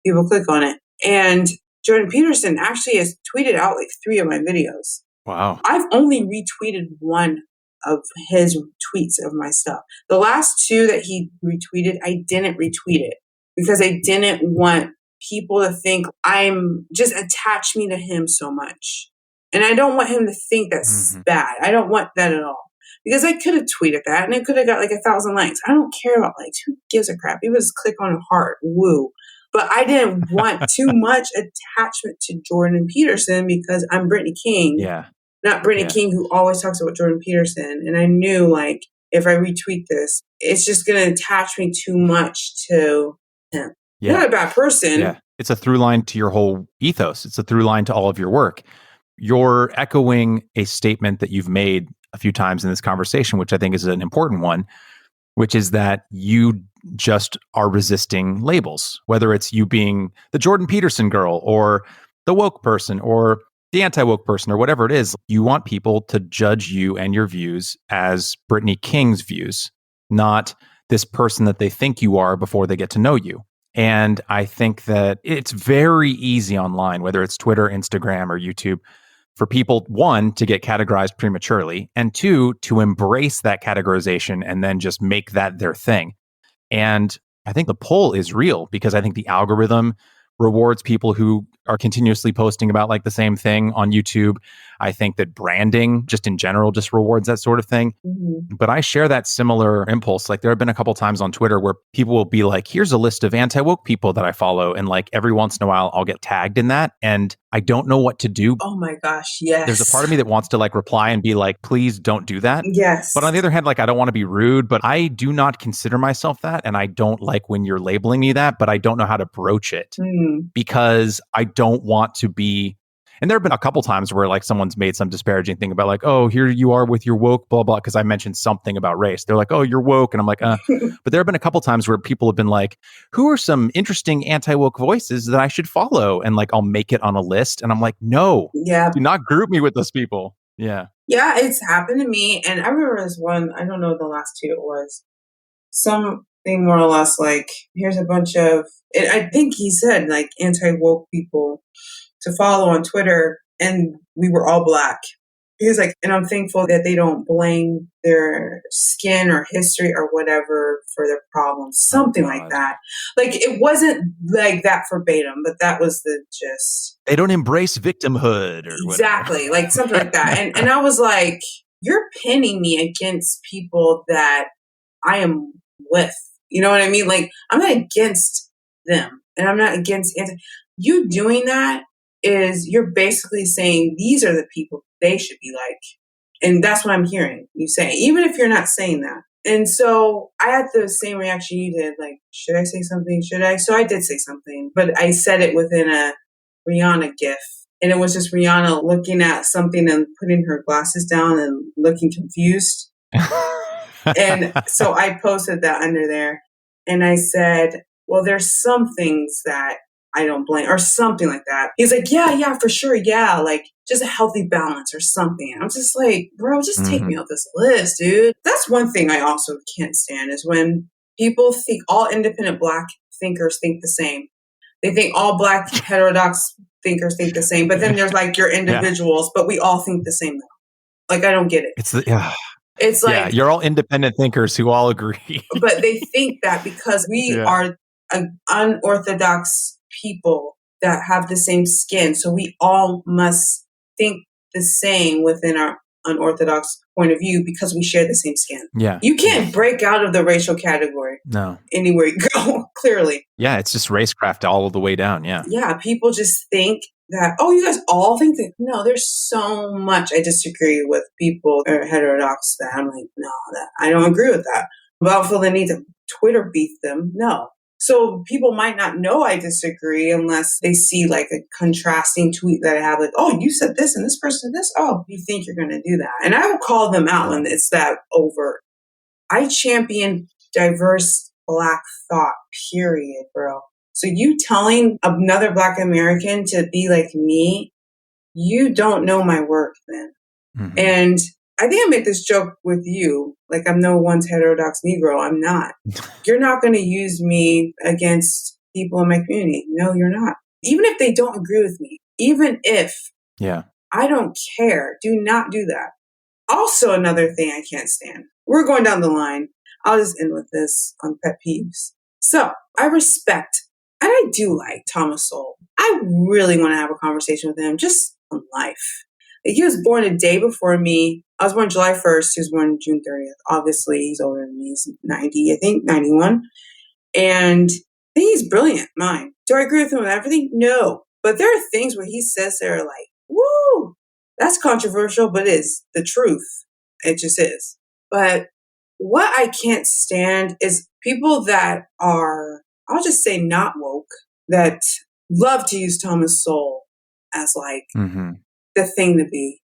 People click on it. And Jordan Peterson actually has tweeted out like 3 of my videos. Wow. I've only retweeted 1 of his tweets of my stuff. The last 2 that he retweeted, I didn't retweet it because I didn't want people to think I'm just attach me to him so much. And I don't want him to think that's bad. I don't want that at all. Because I could have tweeted that and it could have got like 1,000 likes. I don't care about likes. Who gives a crap? People just click on a heart. Woo. But I didn't want too much attachment to Jordan Peterson because I'm Brittany King. Yeah. Not Brittany King who always talks about Jordan Peterson. And I knew like if I retweet this, it's just going to attach me too much to him. Yeah. Not a bad person. Yeah. It's a through line to your whole ethos. It's a through line to all of your work. You're echoing a statement that you've made a few times in this conversation, which I think is an important one, which is that you just are resisting labels, whether it's you being the Jordan Peterson girl or the woke person or the anti-woke person or whatever it is. You want people to judge you and your views as Brittany King's views, not this person that they think you are before they get to know you. And I think that it's very easy online, whether it's Twitter, Instagram, or YouTube, for people, 1, to get categorized prematurely, and 2, to embrace that categorization and then just make that their thing. And I think the pull is real because I think the algorithm rewards people who are continuously posting about like the same thing on YouTube. I think that branding just in general just rewards that sort of thing. But I share that similar impulse. Like there have been a couple times on Twitter where people will be like, here's a list of anti-woke people that I follow. And like every once in a while I'll get tagged in that. And I don't know what to do. Oh my gosh, yes. There's a part of me that wants to like reply and be like, please don't do that. Yes. But on the other hand, like I don't want to be rude, but I do not consider myself that. And I don't like when you're labeling me that, but I don't know how to broach it because I don't want to be. And there have been a couple times where like someone's made some disparaging thing about like, oh, here you are with your woke, blah, blah, because I mentioned something about race. They're like, oh, you're woke. And I'm like, But there have been a couple times where people have been like, who are some interesting anti-woke voices that I should follow? And like, I'll make it on a list. And I'm like, no, do not group me with those people. Yeah. Yeah, it's happened to me. And I remember this one, I don't know the last 2 it was. Something more or less like, here's a bunch of, I think he said like anti-woke people to follow on Twitter, and we were all Black. He was like, and I'm thankful that they don't blame their skin or history or whatever for their problems. Something like that. Like, it wasn't like that verbatim, but that was the gist. They don't embrace victimhood or exactly, like something like that. And I was like, you're pinning me against people that I am with. You know what I mean? Like, I'm not against them, and I'm not against you doing that. Is you're basically saying these are the people they should be like. And that's what I'm hearing you say, even if you're not saying that. And so I had the same reaction you did. Like, should I say something? Should I? So I did say something, but I said it within a Rihanna gif. And it was just Rihanna looking at something and putting her glasses down and looking confused. And so I posted that under there. And I said, well, there's some things that I don't blame, or something like that. He's like, yeah, for sure. Yeah. Like just a healthy balance or something. I'm just like, bro, just take me off this list, dude. That's one thing I also can't stand is when people think all independent Black thinkers think the same. They think all Black heterodox thinkers think the same. But then there's like your individuals, but we all think the same though. Like, I don't get it. It's like, you're all independent thinkers who all agree. But they think that because we are an unorthodox people that have the same skin, so we all must think the same within our unorthodox point of view because we share the same skin. Yeah. You can't break out of the racial category. No. Anywhere you go, clearly. Yeah, it's just racecraft all the way down. Yeah. Yeah, people just think that, oh, you guys all think that. No, there's so much I disagree with people who are heterodox that I'm like, no, that I don't agree with that. But I don't feel the need to Twitter beef them. No. So people might not know I disagree unless they see like a contrasting tweet that I have, like, oh, you said this and this person said this. Oh, you think you're going to do that. And I will call them out when it's that overt. I champion diverse Black thought, period, bro. So you telling another Black American to be like me, you don't know my work then. Mm-hmm. And I think I made this joke with you, like I'm no one's heterodox Negro. I'm not. You're not going to use me against people in my community. No, you're not. Even if they don't agree with me, even if I don't care, do not do that. Also, another thing I can't stand. We're going down the line. I'll just end with this on pet peeves. So I respect, and I do like Thomas Sowell. I really want to have a conversation with him just on life. He was born a day before me. I was born July 1st. He was born June 30th. Obviously, he's older than me. He's 90, I think, 91. And I think he's brilliant, mine. Do I agree with him with everything? No. But there are things where he says that are like, woo, that's controversial, but it's the truth. It just is. But what I can't stand is people that are, I'll just say not woke, that love to use Thomas Sowell as like the thing to be.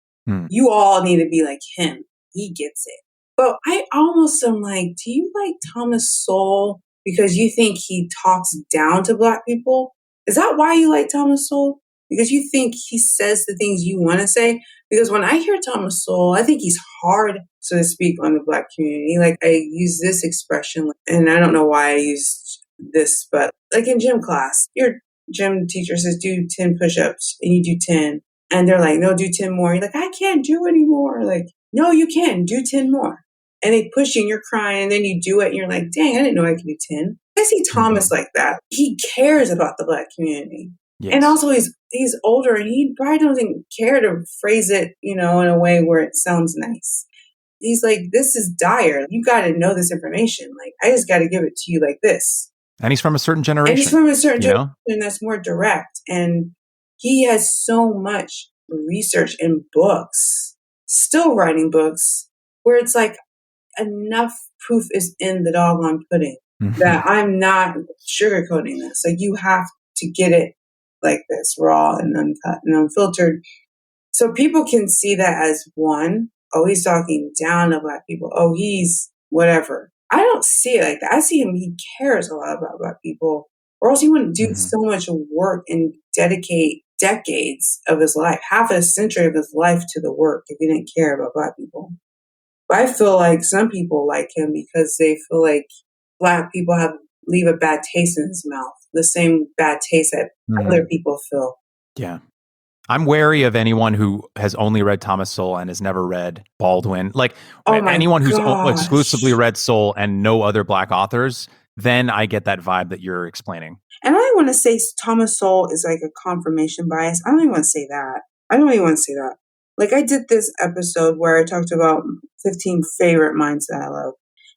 You all need to be like him. He gets it. But I almost am like, do you like Thomas Sowell because you think he talks down to Black people? Is that why you like Thomas Sowell? Because you think he says the things you want to say? Because when I hear Thomas Sowell, I think he's hard, so to speak, on the Black community. Like, I use this expression, and I don't know why I used this, but like in gym class, your gym teacher says, do 10 push-ups, and you do 10. And they're like, no, do 10 more. You're like, I can't do anymore. Like, no, you can. Do 10 more. And they push you and you're crying, and then you do it, and you're like, dang, I didn't know I could do 10. I see Thomas like that. He cares about the Black community. Yes. And also he's older, and he probably doesn't care to phrase it, in a way where it sounds nice. He's like, this is dire. You got to know this information. Like, I just got to give it to you like this. And he's from a certain generation. Generation that's more direct. And he has so much research in books, still writing books, where it's like enough proof is in the doggone pudding that I'm not sugarcoating this. Like, you have to get it like this, raw and uncut and unfiltered. So people can see that as one, oh, he's talking down to Black people. Oh, he's whatever. I don't see it like that. I see him, he cares a lot about Black people, or else he wouldn't do so much work and dedicate decades of his life, half a century of his life to the work if he didn't care about Black people. But I feel like some people like him because they feel like Black people leave a bad taste in his mouth, the same bad taste that other people feel. Yeah. I'm wary of anyone who has only read Thomas Sowell and has never read Baldwin. Like, anyone who's exclusively read Sowell and no other Black authors, then I get that vibe that you're explaining. And I don't want to say Thomas Sowell is like a confirmation bias. I don't even want to say that. Like, I did this episode where I talked about 15 favorite minds that I love.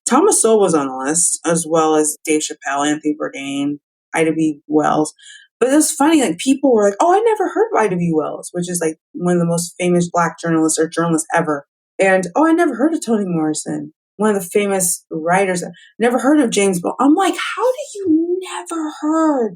Thomas Sowell was on the list, as well as Dave Chappelle, Anthony Bourdain, Ida B. Wells. But it was funny, like, people were like, oh, I never heard of Ida B. Wells, which is like one of the most famous Black journalists or journalists ever. And, I never heard of Toni Morrison, one of the famous writers. Never heard of James Bond. I'm like, how do you never heard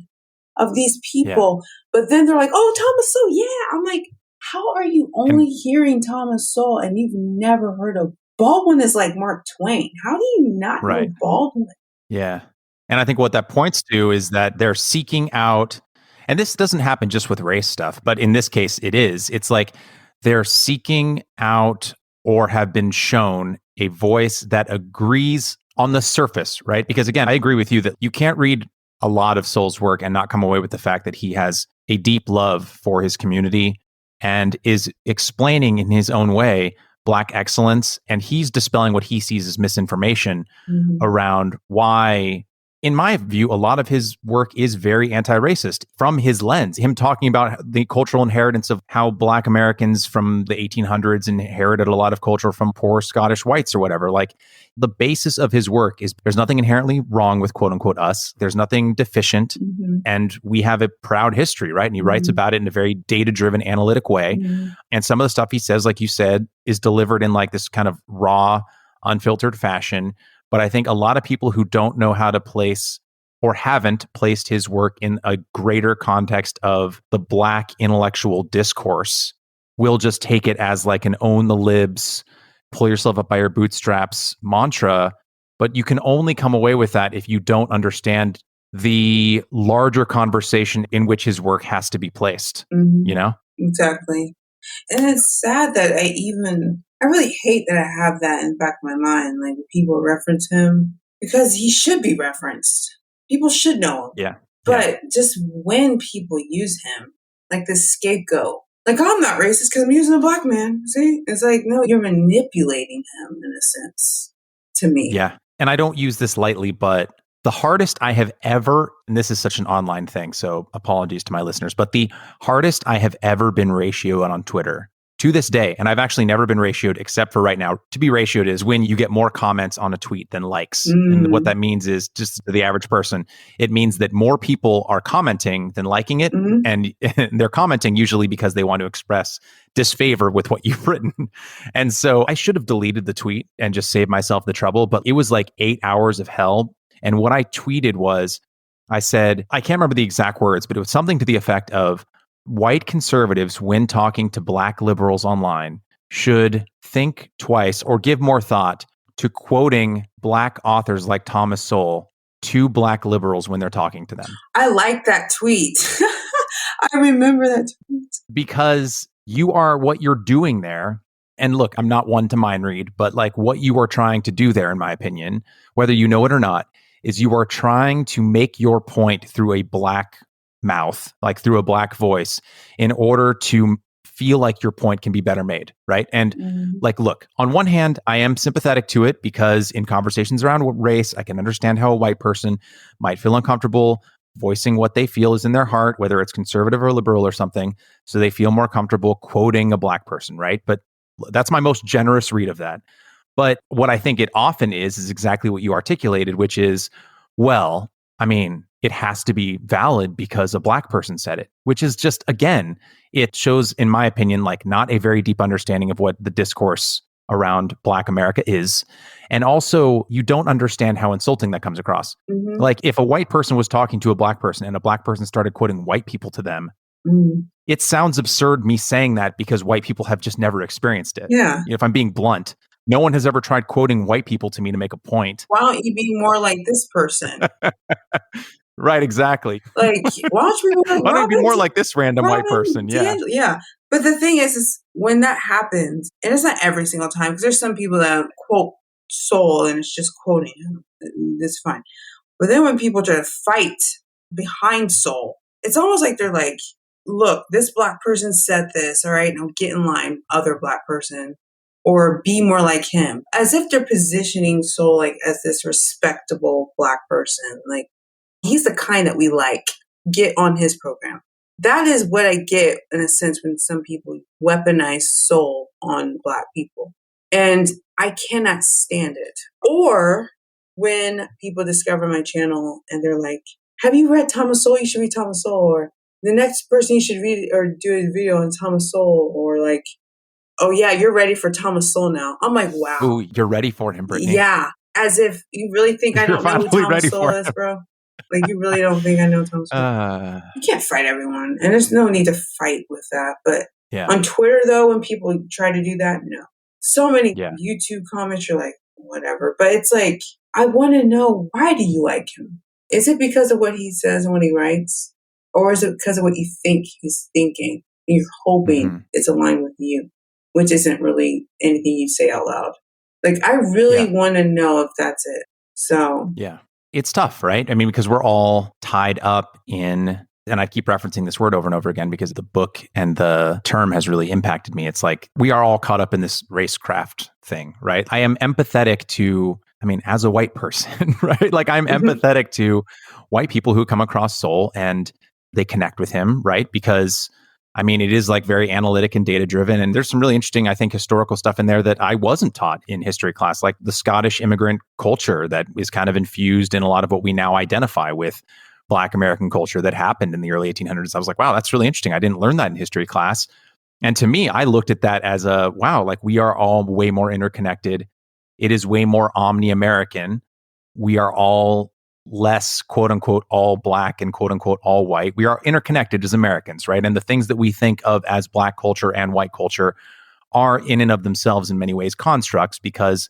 of these Yeah. people? But then they're like, oh, Thomas Sowell, yeah. I'm like, how are you only hearing Thomas Sowell and you've never heard of Baldwin? Is like Mark Twain. How do you not know Right. Baldwin? Yeah. And I think what that points to is that they're seeking out, and this doesn't happen just with race stuff, but in this case, it is. It's like they're seeking out or have been shown a voice that agrees on the surface, right? Because again, I agree with you that you can't read a lot of Sowell's work and not come away with the fact that he has a deep love for his community and is explaining in his own way Black excellence. And he's dispelling what he sees as misinformation around why, in my view, a lot of his work is very anti-racist from his lens. Him talking about the cultural inheritance of how Black Americans from the 1800s inherited a lot of culture from poor Scottish whites or whatever. Like, the basis of his work is there's nothing inherently wrong with quote unquote us. There's nothing deficient. And we have a proud history, right? And he writes about it in a very data-driven, analytic way. And some of the stuff he says, like you said, is delivered in like this kind of raw, unfiltered fashion. But I think a lot of people who don't know how to place or haven't placed his work in a greater context of the Black intellectual discourse will just take it as like an own the libs, pull yourself up by your bootstraps mantra. But you can only come away with that if you don't understand the larger conversation in which his work has to be placed, you know? Exactly. And it's sad that I really hate that I have that in the back of my mind. Like, people reference him because he should be referenced. People should know him. Yeah. But just when people use him, like the scapegoat, like, I'm not racist because I'm using a Black man. See? It's like, no, you're manipulating him in a sense, to me. Yeah. And I don't use this lightly, but the hardest I have ever, and this is such an online thing, so apologies to my listeners, but the hardest I have ever been ratioed on Twitter to this day, and I've actually never been ratioed except for right now. To be ratioed is when you get more comments on a tweet than likes. And what that means is, just the average person, it means that more people are commenting than liking it. And they're commenting usually because they want to express disfavor with what you've written. And so I should have deleted the tweet and just saved myself the trouble, but it was like 8 hours of hell. And what I tweeted was, I said, I can't remember the exact words, but it was something to the effect of, white conservatives, when talking to Black liberals online, should think twice or give more thought to quoting Black authors like Thomas Sowell to Black liberals when they're talking to them. I like that tweet. I remember that tweet. Because what you're doing there, and look, I'm not one to mind read, but like what you are trying to do there, in my opinion, whether you know it or not, is you are trying to make your point through a Black mouth, like through a Black voice, in order to feel like your point can be better made, right? And like, look, on one hand, I am sympathetic to it because in conversations around race, I can understand how a white person might feel uncomfortable voicing what they feel is in their heart, whether it's conservative or liberal or something, so they feel more comfortable quoting a Black person, right? But that's my most generous read of that. But what I think it often is exactly what you articulated, which is, well, I mean, it has to be valid because a Black person said it, which is just, again, it shows, in my opinion, like not a very deep understanding of what the discourse around Black America is. And also, you don't understand how insulting that comes across. Like, if a white person was talking to a Black person and a Black person started quoting white people to them, it sounds absurd me saying that because white people have just never experienced it. Yeah. You know, if I'm being blunt, no one has ever tried quoting white people to me to make a point. Why don't you be more like this person? Right, exactly. Like, why don't you be, why don't you be more like this random white person? Yeah. Yeah. But the thing is when that happens, and it's not every single time, because there's some people that quote Sowell and it's just quoting him. That's fine. But then when people try to fight behind Sowell, it's almost like they're like, look, this Black person said this, all right, now get in line, other Black person, or be more like him. As if they're positioning Sowell like as this respectable Black person. Like, he's the kind that we like. Get on his program. That is what I get, in a sense, when some people weaponize Sowell on Black people. And I cannot stand it. Or when people discover my channel and they're like, have you read Thomas Sowell? You should read Thomas Sowell. Or the next person you should read or do a video on Thomas Sowell. Or like, oh yeah, you're ready for Thomas Sowell now. I'm like, wow. Ooh, you're ready for him, Brittany. Yeah. As if you really think I You're don't know who finally Thomas ready Sowell for is, him. bro. Like, you really don't think I know Thomas Sowell? Uh, You can't fight everyone. And there's no need to fight with that. But yeah, on Twitter, though, when people try to do that, no. So many yeah. YouTube comments, you're like, whatever. But it's like, I want to know, why do you like him? Is it because of what he says and what he writes? Or is it because of what you think he's thinking? And you're hoping it's aligned with you, which isn't really anything you say out loud. Like, I really want to know if that's it. So, yeah. It's tough, right? I mean, because we're all tied up in, and I keep referencing this word over and over again because the book and the term has really impacted me. It's like we are all caught up in this racecraft thing, right? I am empathetic to, I mean, as a white person, right? Like I'm empathetic to white people who come across Soul and they connect with him, right? Because I mean, it is like very analytic and data driven. And there's some really interesting, I think, historical stuff in there that I wasn't taught in history class, like the Scottish immigrant culture that is kind of infused in a lot of what we now identify with Black American culture that happened in the early 1800s. I was like, wow, that's really interesting. I didn't learn that in history class. And to me, I looked at that as a, wow, like we are all way more interconnected. It is way more omni-American. We are all less quote unquote all Black and quote unquote all white. We are interconnected as Americans, right? And the things that we think of as Black culture and white culture are in and of themselves in many ways constructs because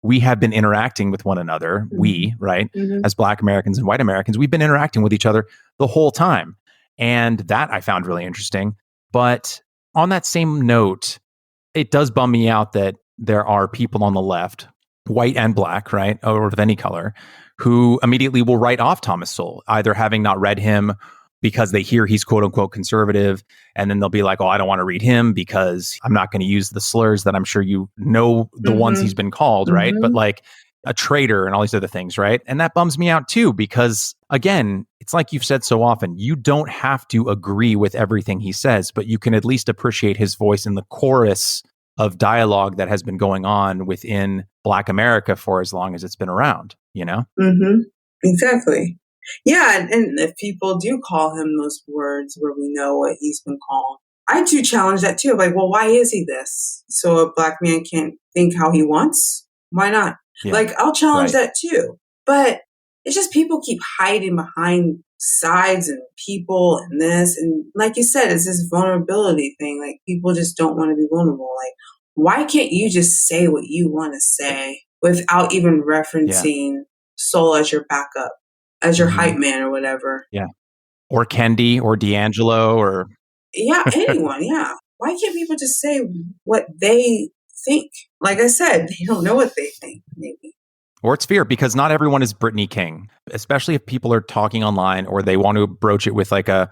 we have been interacting with one another. We, right, as Black Americans and white Americans, we've been interacting with each other the whole time. And that I found really interesting. But on that same note, it does bum me out that there are people on the left, white and Black, right, or of any color, who immediately will write off Thomas Sowell, either having not read him because they hear he's quote unquote conservative. And then they'll be like, oh, I don't want to read him because I'm not going to use the slurs that I'm sure you know the ones he's been called, right? But like a traitor and all these other things, right? And that bums me out too, because again, it's like you've said so often, you don't have to agree with everything he says, but you can at least appreciate his voice in the chorus of dialogue that has been going on within Black America for as long as it's been around, you know? Exactly. Yeah, and if people do call him those words where we know what he's been called, I do challenge that too. Like, well, why is he this? So a Black man can't think how he wants? Why not? Yeah. Like, I'll challenge that too. But it's just people keep hiding behind sides and people and this. And like you said, it's this vulnerability thing. Like, people just don't want to be vulnerable. Like, why can't you just say what you want to say without even referencing Soul as your backup, as your hype man or whatever? Yeah. Or Kendi or D'Angelo or... Yeah, anyone. Yeah. Why can't people just say what they think? Like I said, they don't know what they think, maybe. Or it's fear, because not everyone is Brittany King, especially if people are talking online or they want to broach it with like a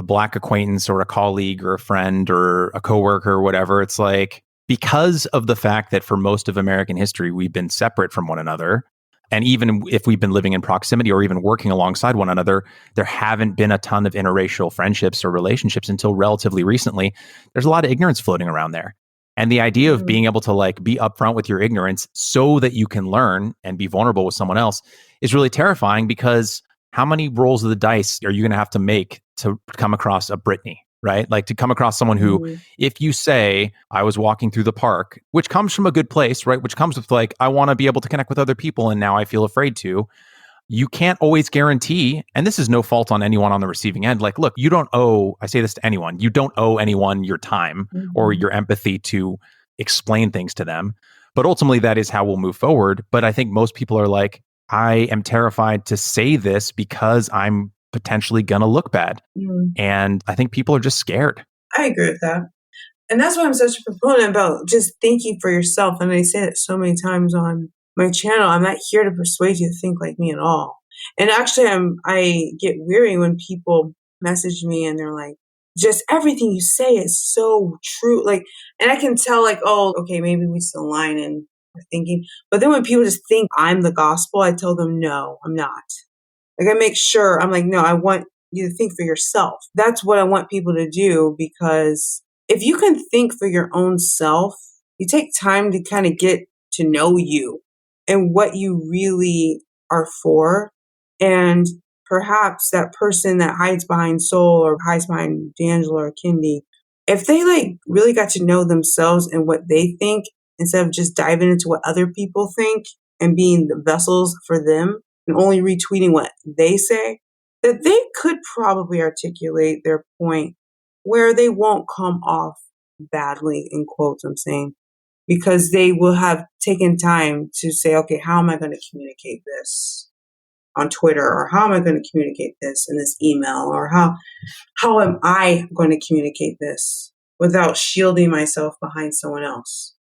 Black acquaintance or a colleague or a friend or a coworker or whatever. It's like, because of the fact that for most of American history, we've been separate from one another. And even if we've been living in proximity or even working alongside one another, there haven't been a ton of interracial friendships or relationships until relatively recently. There's a lot of ignorance floating around there. And the idea of being able to like be upfront with your ignorance so that you can learn and be vulnerable with someone else is really terrifying, because how many rolls of the dice are you going to have to make to come across a Brittany, right? Like to come across someone who, if you say, I was walking through the park, which comes from a good place, right? Which comes with like, I want to be able to connect with other people and now I feel afraid to. You can't always guarantee, and this is no fault on anyone on the receiving end. Like, look, you don't owe, I say this to anyone, you don't owe anyone your time or your empathy to explain things to them. But ultimately, that is how we'll move forward. But I think most people are like, I am terrified to say this because I'm potentially going to look bad. And I think people are just scared. I agree with that. And that's why I'm such a proponent about just thinking for yourself. And I say it so many times on my channel. I'm not here to persuade you to think like me at all. And actually, I get weary when people message me and they're like, just everything you say is so true. Like, and I can tell like, oh, okay, maybe we still align in our thinking. But then when people just think I'm the gospel, I tell them, no, I'm not. Like, I make sure, I'm like, no, I want you to think for yourself. That's what I want people to do, because if you can think for your own self, you take time to kind of get to know you and what you really are for. And perhaps that person that hides behind Soul or hides behind D'Angelo or Kendi if they like really got to know themselves and what they think instead of just diving into what other people think and being the vessels for them and only retweeting what they say, that they could probably articulate their point where they won't come off badly, in quotes I'm saying, because they will have taken time to say, okay, how am I going to communicate this on Twitter, or how am I going to communicate this in this email, or how am I going to communicate this without shielding myself behind someone else?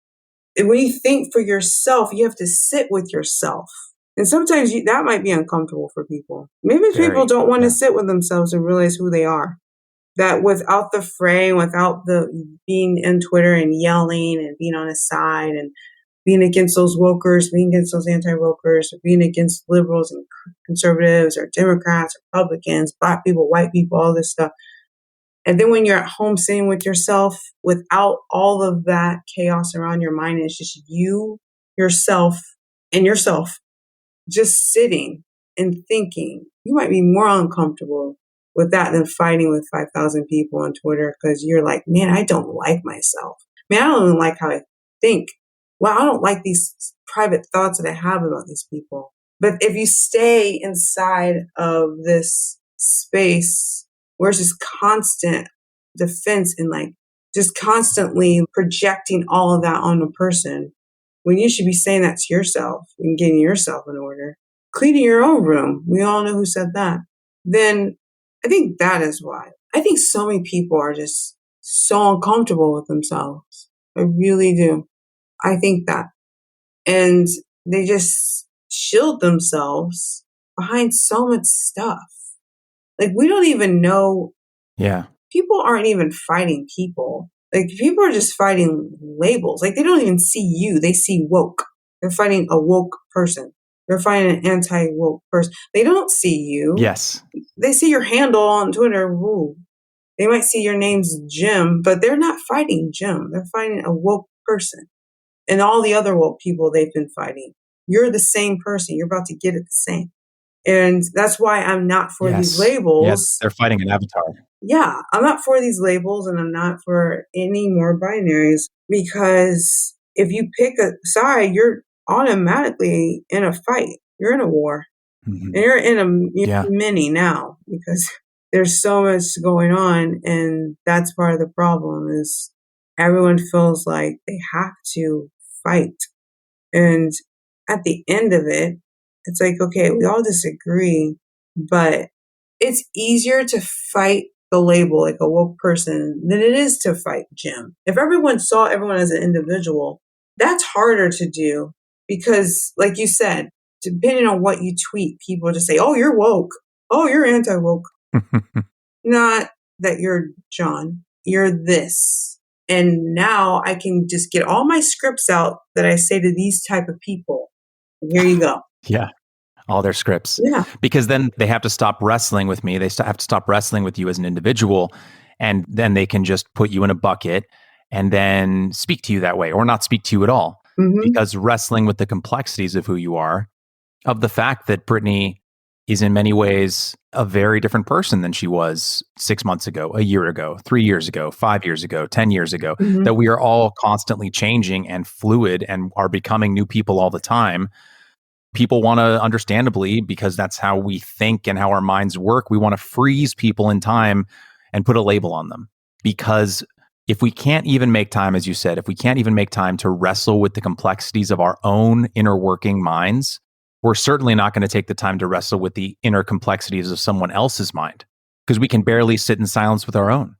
And when you think for yourself, you have to sit with yourself. And sometimes that might be uncomfortable for people. Maybe people don't want to sit with themselves and realize who they are. That without the frame, without the being in Twitter and yelling and being on his side and being against those wokers, being against those anti-wokers, or being against liberals and conservatives or Democrats, Republicans, Black people, white people, all this stuff. And then when you're at home sitting with yourself without all of that chaos around your mind, it's just you, yourself, and yourself just sitting and thinking, you might be more uncomfortable with that than fighting with 5,000 people on Twitter because you're like, man, I don't like myself. Man, I don't even like how I think. Well, I don't like these private thoughts that I have about these people. But if you stay inside of this space where it's just constant defense and like just constantly projecting all of that on a person, when you should be saying that to yourself and getting yourself in order, cleaning your own room. We all know who said that. Then I think that is why. I think so many people are just so uncomfortable with themselves. I really do. I think that. And they just shield themselves behind so much stuff. Like, we don't even know. Yeah. People aren't even fighting people. Like, people are just fighting labels. Like, they don't even see you. They see woke. They're fighting a woke person. They're fighting an anti-woke person. They don't see you. Yes. They see your handle on Twitter. Ooh. They might see your name's Jim, but they're not fighting Jim. They're fighting a woke person. And all the other woke people they've been fighting. You're the same person. You're about to get it the same. And that's why I'm not for these labels. Yes, they're fighting an avatar. Yeah, I'm not for these labels, and I'm not for any more binaries, because if you pick a side, you're automatically in a fight. You're in a war. Mm-hmm. And you're in a mini now, because there's so much going on, and that's part of the problem is everyone feels like they have to fight. And at the end of it, it's like, okay, we all disagree, but it's easier to fight the label like a woke person than it is to fight Jim. If everyone saw everyone as an individual, that's harder to do because, like you said, depending on what you tweet, people just say, oh, you're woke. Oh, you're anti-woke. Not that you're John. You're this. And now I can just get all my scripts out that I say to these type of people. Here you go. Yeah. All their scripts. Yeah. Because then they have to stop wrestling with me. They have to stop wrestling with you as an individual. And then they can just put you in a bucket and then speak to you that way or not speak to you at all. Mm-hmm. Because wrestling with the complexities of who you are, of the fact that Brittany is in many ways a very different person than she was 6 months ago, a year ago, 3 years ago, 5 years ago, 10 years ago, mm-hmm. that we are all constantly changing and fluid and are becoming new people all the time. People want to, understandably, because that's how we think and how our minds work, we want to freeze people in time and put a label on them. Because if we can't even make time, as you said, if we can't even make time to wrestle with the complexities of our own inner working minds, we're certainly not going to take the time to wrestle with the inner complexities of someone else's mind, because we can barely sit in silence with our own.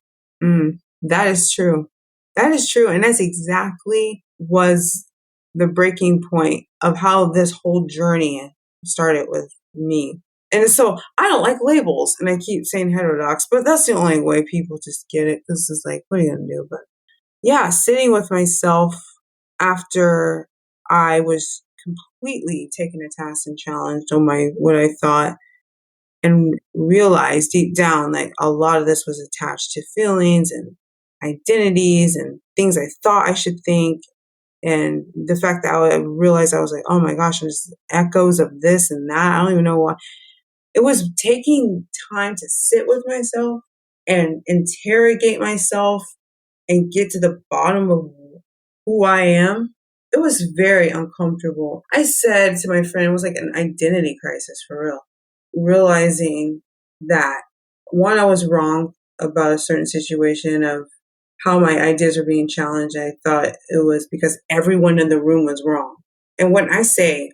That is true. That is true. And that's exactly was the breaking point of how this whole journey started with me. And so I don't like labels, and I keep saying heterodox, but that's the only way people just get it. This is like, what are you going to do? But yeah, sitting with myself after I was completely taken to task and challenged on what I thought, and realized deep down that a lot of this was attached to feelings and identities and things I thought I should think. And the fact that I realized, I was like, oh my gosh, there's echoes of this and that. I don't even know why. It was taking time to sit with myself and interrogate myself and get to the bottom of who I am, it was very uncomfortable. I said to my friend, it was like an identity crisis for real. Realizing that, one, I was wrong about a certain situation of how my ideas were being challenged. I thought it was because everyone in the room was wrong. And when I say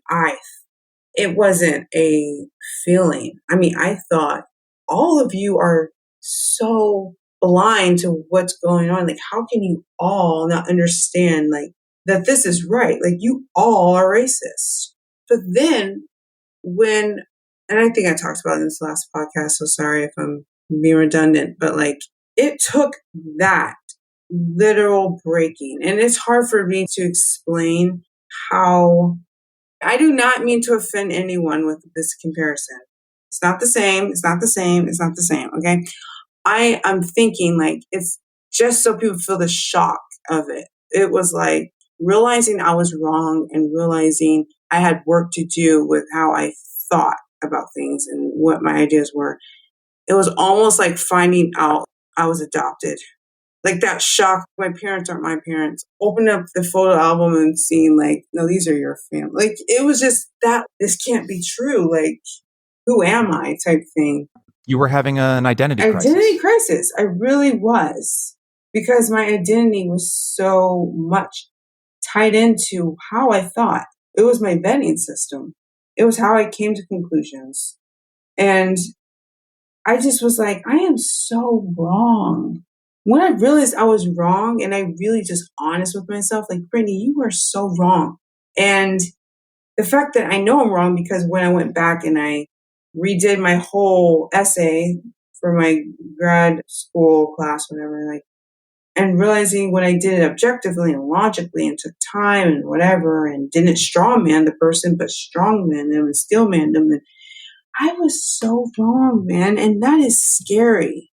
it wasn't a feeling. I mean, I thought all of you are so blind to what's going on. Like, how can you all not understand, like, that this is right? Like, you all are racist. But then when, and I think I talked about it in this last podcast, so sorry if I'm being redundant, but like, it took that literal breaking. And it's hard for me to explain how. I do not mean to offend anyone with this comparison. It's not the same. It's not the same. It's not the same. Okay. I am thinking like it's just so people feel the shock of it. It was like realizing I was wrong and realizing I had work to do with how I thought about things and what my ideas were. It was almost like finding out I was adopted. Like that shock, my parents aren't my parents. Open up the photo album and seeing like, no, these are your family. Like it was just that, this can't be true. Like, who am I type thing. You were having an identity crisis. Identity crisis. I really was. Because my identity was so much tied into how I thought. It was my vetting system. It was how I came to conclusions. And I just was like, I am so wrong. When I realized I was wrong and I really just honest with myself, like, Brittany, you are so wrong. And the fact that I know I'm wrong because when I went back and I redid my whole essay for my grad school class, whatever, like, and realizing when I did it objectively and logically and took time and whatever and didn't strawman the person, but strongman them and steelman them. And I was so wrong, man. And that is scary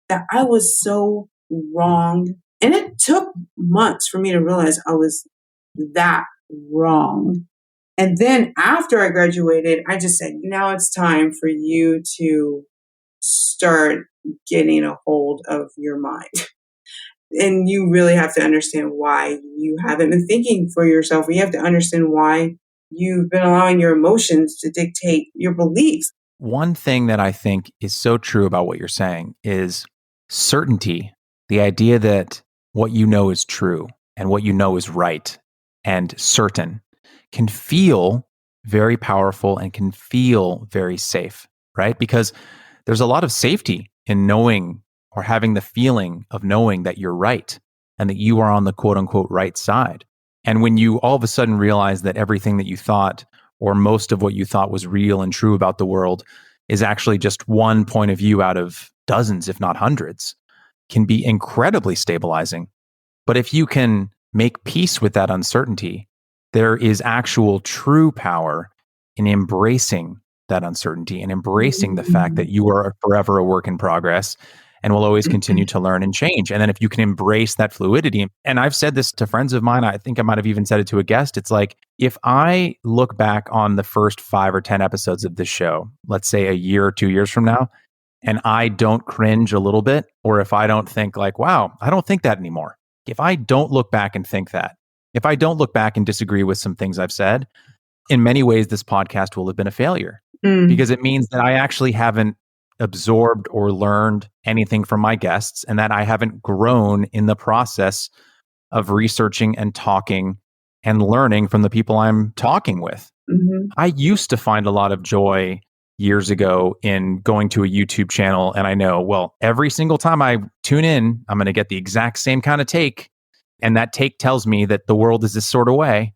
that I was so wrong. And it took months for me to realize I was that wrong. And then after I graduated, I just said, now it's time for you to start getting a hold of your mind. And you really have to understand why you haven't been thinking for yourself. You have to understand why you've been allowing your emotions to dictate your beliefs. One thing that I think is so true about what you're saying is certainty, the idea that what you know is true and what you know is right and certain can feel very powerful and can feel very safe, right? Because there's a lot of safety in knowing or having the feeling of knowing that you're right and that you are on the quote unquote right side. And when you all of a sudden realize that everything that you thought or most of what you thought was real and true about the world is actually just one point of view out of dozens, if not hundreds, can be incredibly stabilizing. But if you can make peace with that uncertainty, there is actual true power in embracing that uncertainty and embracing the fact that you are forever a work in progress and will always continue to learn and change. And then if you can embrace that fluidity, and I've said this to friends of mine, I think I might have even said it to a guest, it's like, if I look back on the first 5 or 10 episodes of this show, let's say a year or 2 years from now, and I don't cringe a little bit, or if I don't think like, wow, I don't think that anymore. If I don't look back and think that, if I don't look back and disagree with some things I've said, in many ways, this podcast will have been a failure because it means that I actually haven't absorbed or learned anything from my guests and that I haven't grown in the process of researching and talking and learning from the people I'm talking with. I used to find a lot of joy years ago in going to a YouTube channel, and I know, well, every single time I tune in, I'm going to get the exact same kind of take. And that take tells me that the world is this sort of way,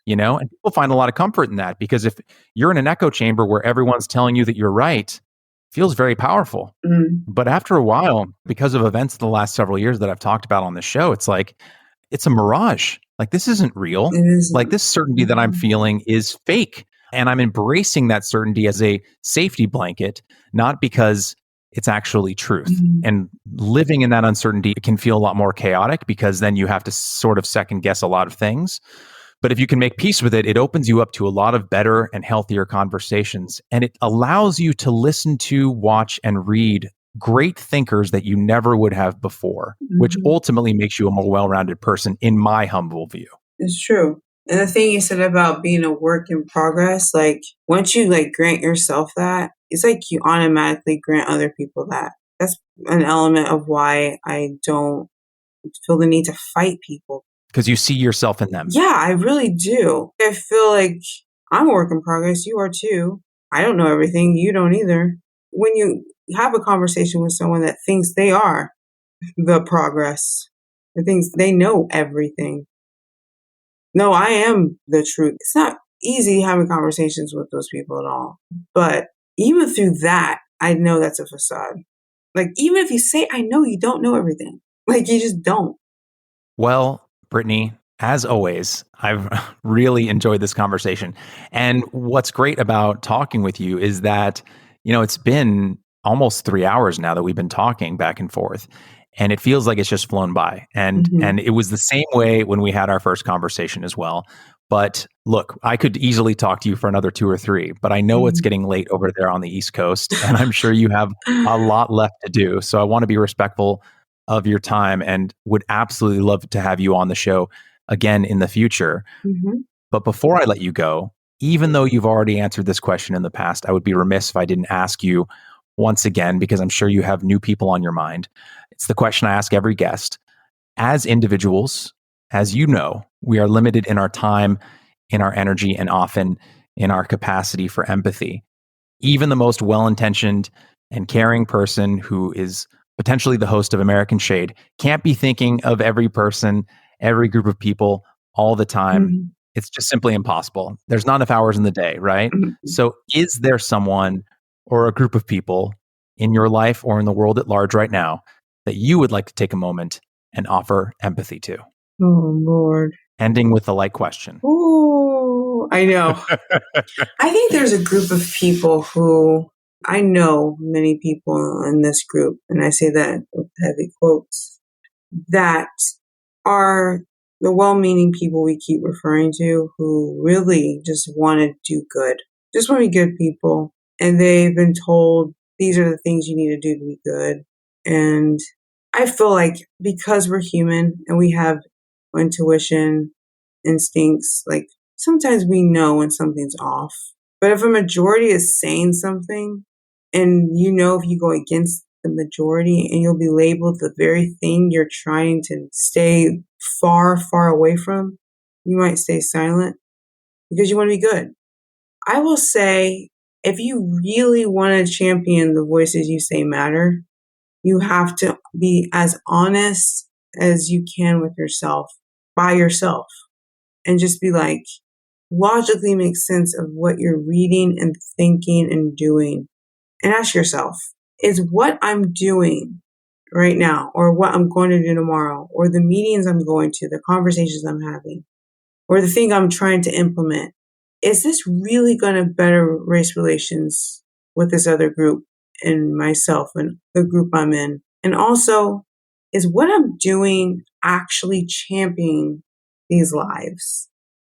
you know, and people find a lot of comfort in that because if you're in an echo chamber where everyone's telling you that you're right, it feels very powerful. But after a while, because of events the last several years that I've talked about on the show, it's like, it's a mirage. Like, this isn't real. Like, this certainty that I'm feeling is fake. And I'm embracing that certainty as a safety blanket, not because it's actually truth. And living in that uncertainty can feel a lot more chaotic because then you have to sort of second guess a lot of things. But if you can make peace with it, it opens you up to a lot of better and healthier conversations. And it allows you to listen to, watch, and read great thinkers that you never would have before, which Mhm. ultimately makes you a more well-rounded person in my humble view. It's true. And the thing you said about being a work in progress, like once you like grant yourself that, it's like you automatically grant other people that. That's an element of why I don't feel the need to fight people. Because you see yourself in them. Yeah, I really do. I feel like I'm a work in progress. You are too. I don't know everything. You don't either. When you have a conversation with someone that thinks they are the progress, that thinks they know everything. No, I am the truth. It's not easy having conversations with those people at all. But even through that, I know that's a facade. Like, even if you say, I know you don't know everything, like, you just don't. Well, Brittany, as always, I've really enjoyed this conversation. And what's great about talking with you is that, it's been almost 3 hours now that we've been talking back and forth. And it feels like it's just flown by. And Mhm. and it was the same way when we had our first conversation as well. But look, I could easily talk to you for another 2 or 3, but I know it's Mhm. getting late over there on the East Coast, and I'm sure you have a lot left to do. So I want to be respectful of your time and would absolutely love to have you on the show again in the future. Mhm. But before I let you go, even though you've already answered this question in the past, I would be remiss if I didn't ask you once again, because I'm sure you have new people on your mind. It's the question I ask every guest. As individuals, as you know, we are limited in our time, in our energy, and often in our capacity for empathy. Even the most well intentioned and caring person who is potentially the host of American Shade can't be thinking of every person, every group of people all the time. Mhm. It's just simply impossible. There's not enough hours in the day, right? Mhm. So, is there someone or a group of people in your life or in the world at large right now that you would like to take a moment and offer empathy to? Oh, Lord. Ending with the like question. Ooh, I know. I think there's a group of people who I know many people in this group, and I say that with heavy quotes, that are the well meaning people we keep referring to who really just want to do good, just want to be good people. And they've been told these are the things you need to do to be good. And I feel like because we're human and we have intuition, instincts, like sometimes we know when something's off. But if a majority is saying something, and you know if you go against the majority and you'll be labeled the very thing you're trying to stay far, far away from, you might stay silent because you want to be good. I will say, if you really want to champion the voices you say matter, you have to be as honest as you can with yourself, by yourself, and just be like, logically make sense of what you're reading and thinking and doing. And ask yourself, is what I'm doing right now, or what I'm going to do tomorrow, or the meetings I'm going to, the conversations I'm having, or the thing I'm trying to implement, is this really going to better race relations with this other group and myself and the group I'm in? And also, is what I'm doing actually championing these lives?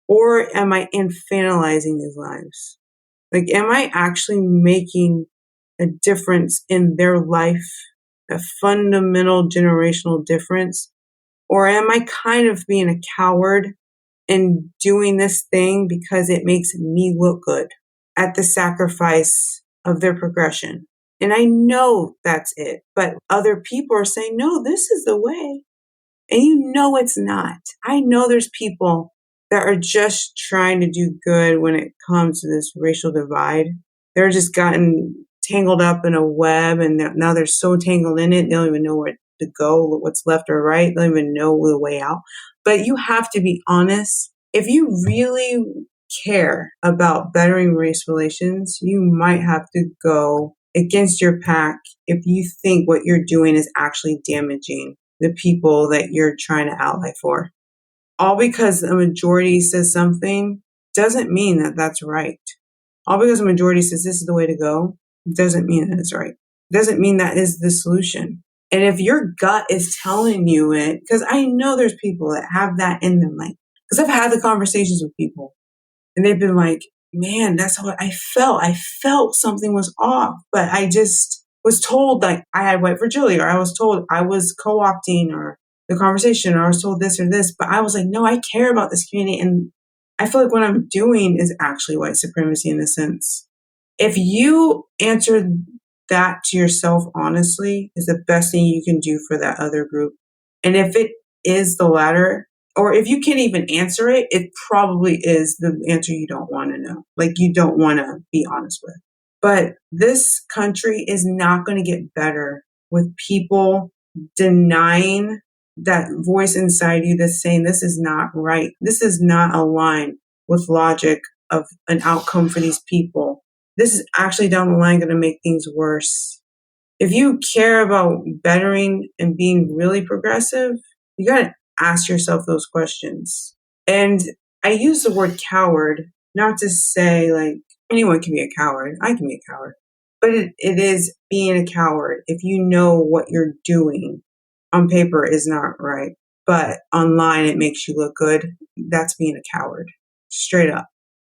Or am I infantilizing these lives? Like, am I actually making a difference in their life, a fundamental generational difference? Or am I kind of being a coward and doing this thing because it makes me look good at the sacrifice of their progression? And I know that's it, but other people are saying, no, this is the way. And you know it's not. I know there's people that are just trying to do good when it comes to this racial divide. They're just gotten tangled up in a web, and now they're so tangled in it, they don't even know where to go, what's left or right. They don't even know the way out. But you have to be honest. If you really care about bettering race relations, you might have to go against your pack if you think what you're doing is actually damaging the people that you're trying to ally for. All because a majority says something doesn't mean that that's right. All because a majority says this is the way to go doesn't mean that it's right. Doesn't mean that is the solution. And if your gut is telling you it, because I know there's people that have that in them, like, because I've had the conversations with people and they've been like, man, that's how I felt. I felt something was off, but I just was told like I had white fragility, or I was told I was co-opting or the conversation, or I was told this or this. But I was like, no, I care about this community. And I feel like what I'm doing is actually white supremacy in a sense. If you answer that to yourself honestly, is the best thing you can do for that other group. And if it is the latter, or if you can't even answer it, it probably is the answer you don't want to know. Like you don't want to be honest with. But this country is not going to get better with people denying that voice inside you that's saying this is not right. This is not aligned with logic of an outcome for these people. This is actually down the line going to make things worse. If you care about bettering and being really progressive, you got to ask yourself those questions. And I use the word coward, not to say like anyone can be a coward. I can be a coward. But it is being a coward if you know what you're doing on paper is not right, but online it makes you look good. That's being a coward, straight up.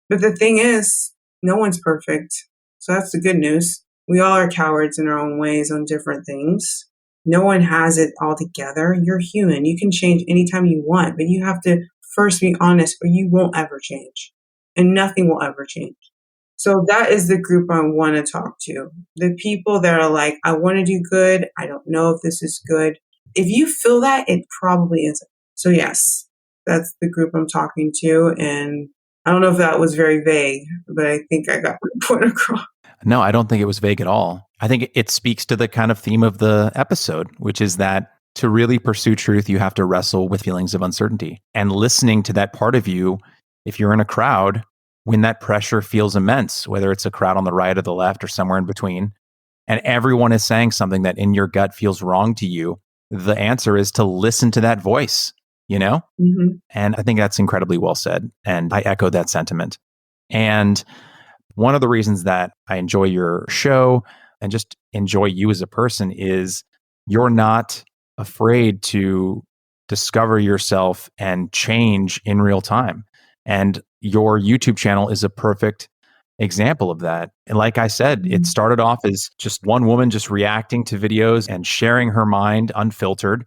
But the thing is, no one's perfect. So that's the good news. We all are cowards in our own ways on different things. No one has it all together. You're human. You can change anytime you want, but you have to first be honest or you won't ever change. And nothing will ever change. So that is the group I want to talk to. The people that are like, I want to do good. I don't know if this is good. If you feel that, it probably isn't. So yes, that's the group I'm talking to. And I don't know if that was very vague, but I think I got my point across. No, I don't think it was vague at all. I think it speaks to the kind of theme of the episode, which is that to really pursue truth, you have to wrestle with feelings of uncertainty. And listening to that part of you, if you're in a crowd, when that pressure feels immense, whether it's a crowd on the right or the left or somewhere in between, and everyone is saying something that in your gut feels wrong to you, the answer is to listen to that voice, you know? Mm-hmm. And I think that's incredibly well said. And I echo that sentiment. And one of the reasons that I enjoy your show and just enjoy you as a person is you're not afraid to discover yourself and change in real time. And your YouTube channel is a perfect example of that. And like I said, it started off as just one woman just reacting to videos and sharing her mind unfiltered.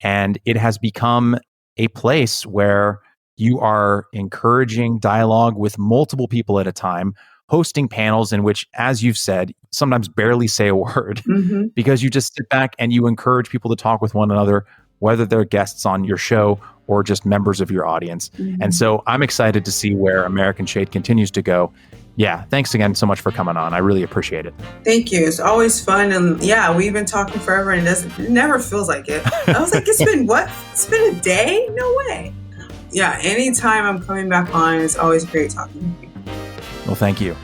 And it has become a place where you are encouraging dialogue with multiple people at a time, hosting panels in which, as you've said, sometimes barely say a word because you just sit back and you encourage people to talk with one another, whether they're guests on your show or just members of your audience. And so I'm excited to see where American Shade continues to go. Yeah, thanks again so much for coming on. I really appreciate it. Thank you. It's always fun. And yeah, we've been talking forever and it never feels like it. I was like, it's been what? It's been a day? No way. Yeah, anytime I'm coming back on, it's always great talking to you. Well, thank you.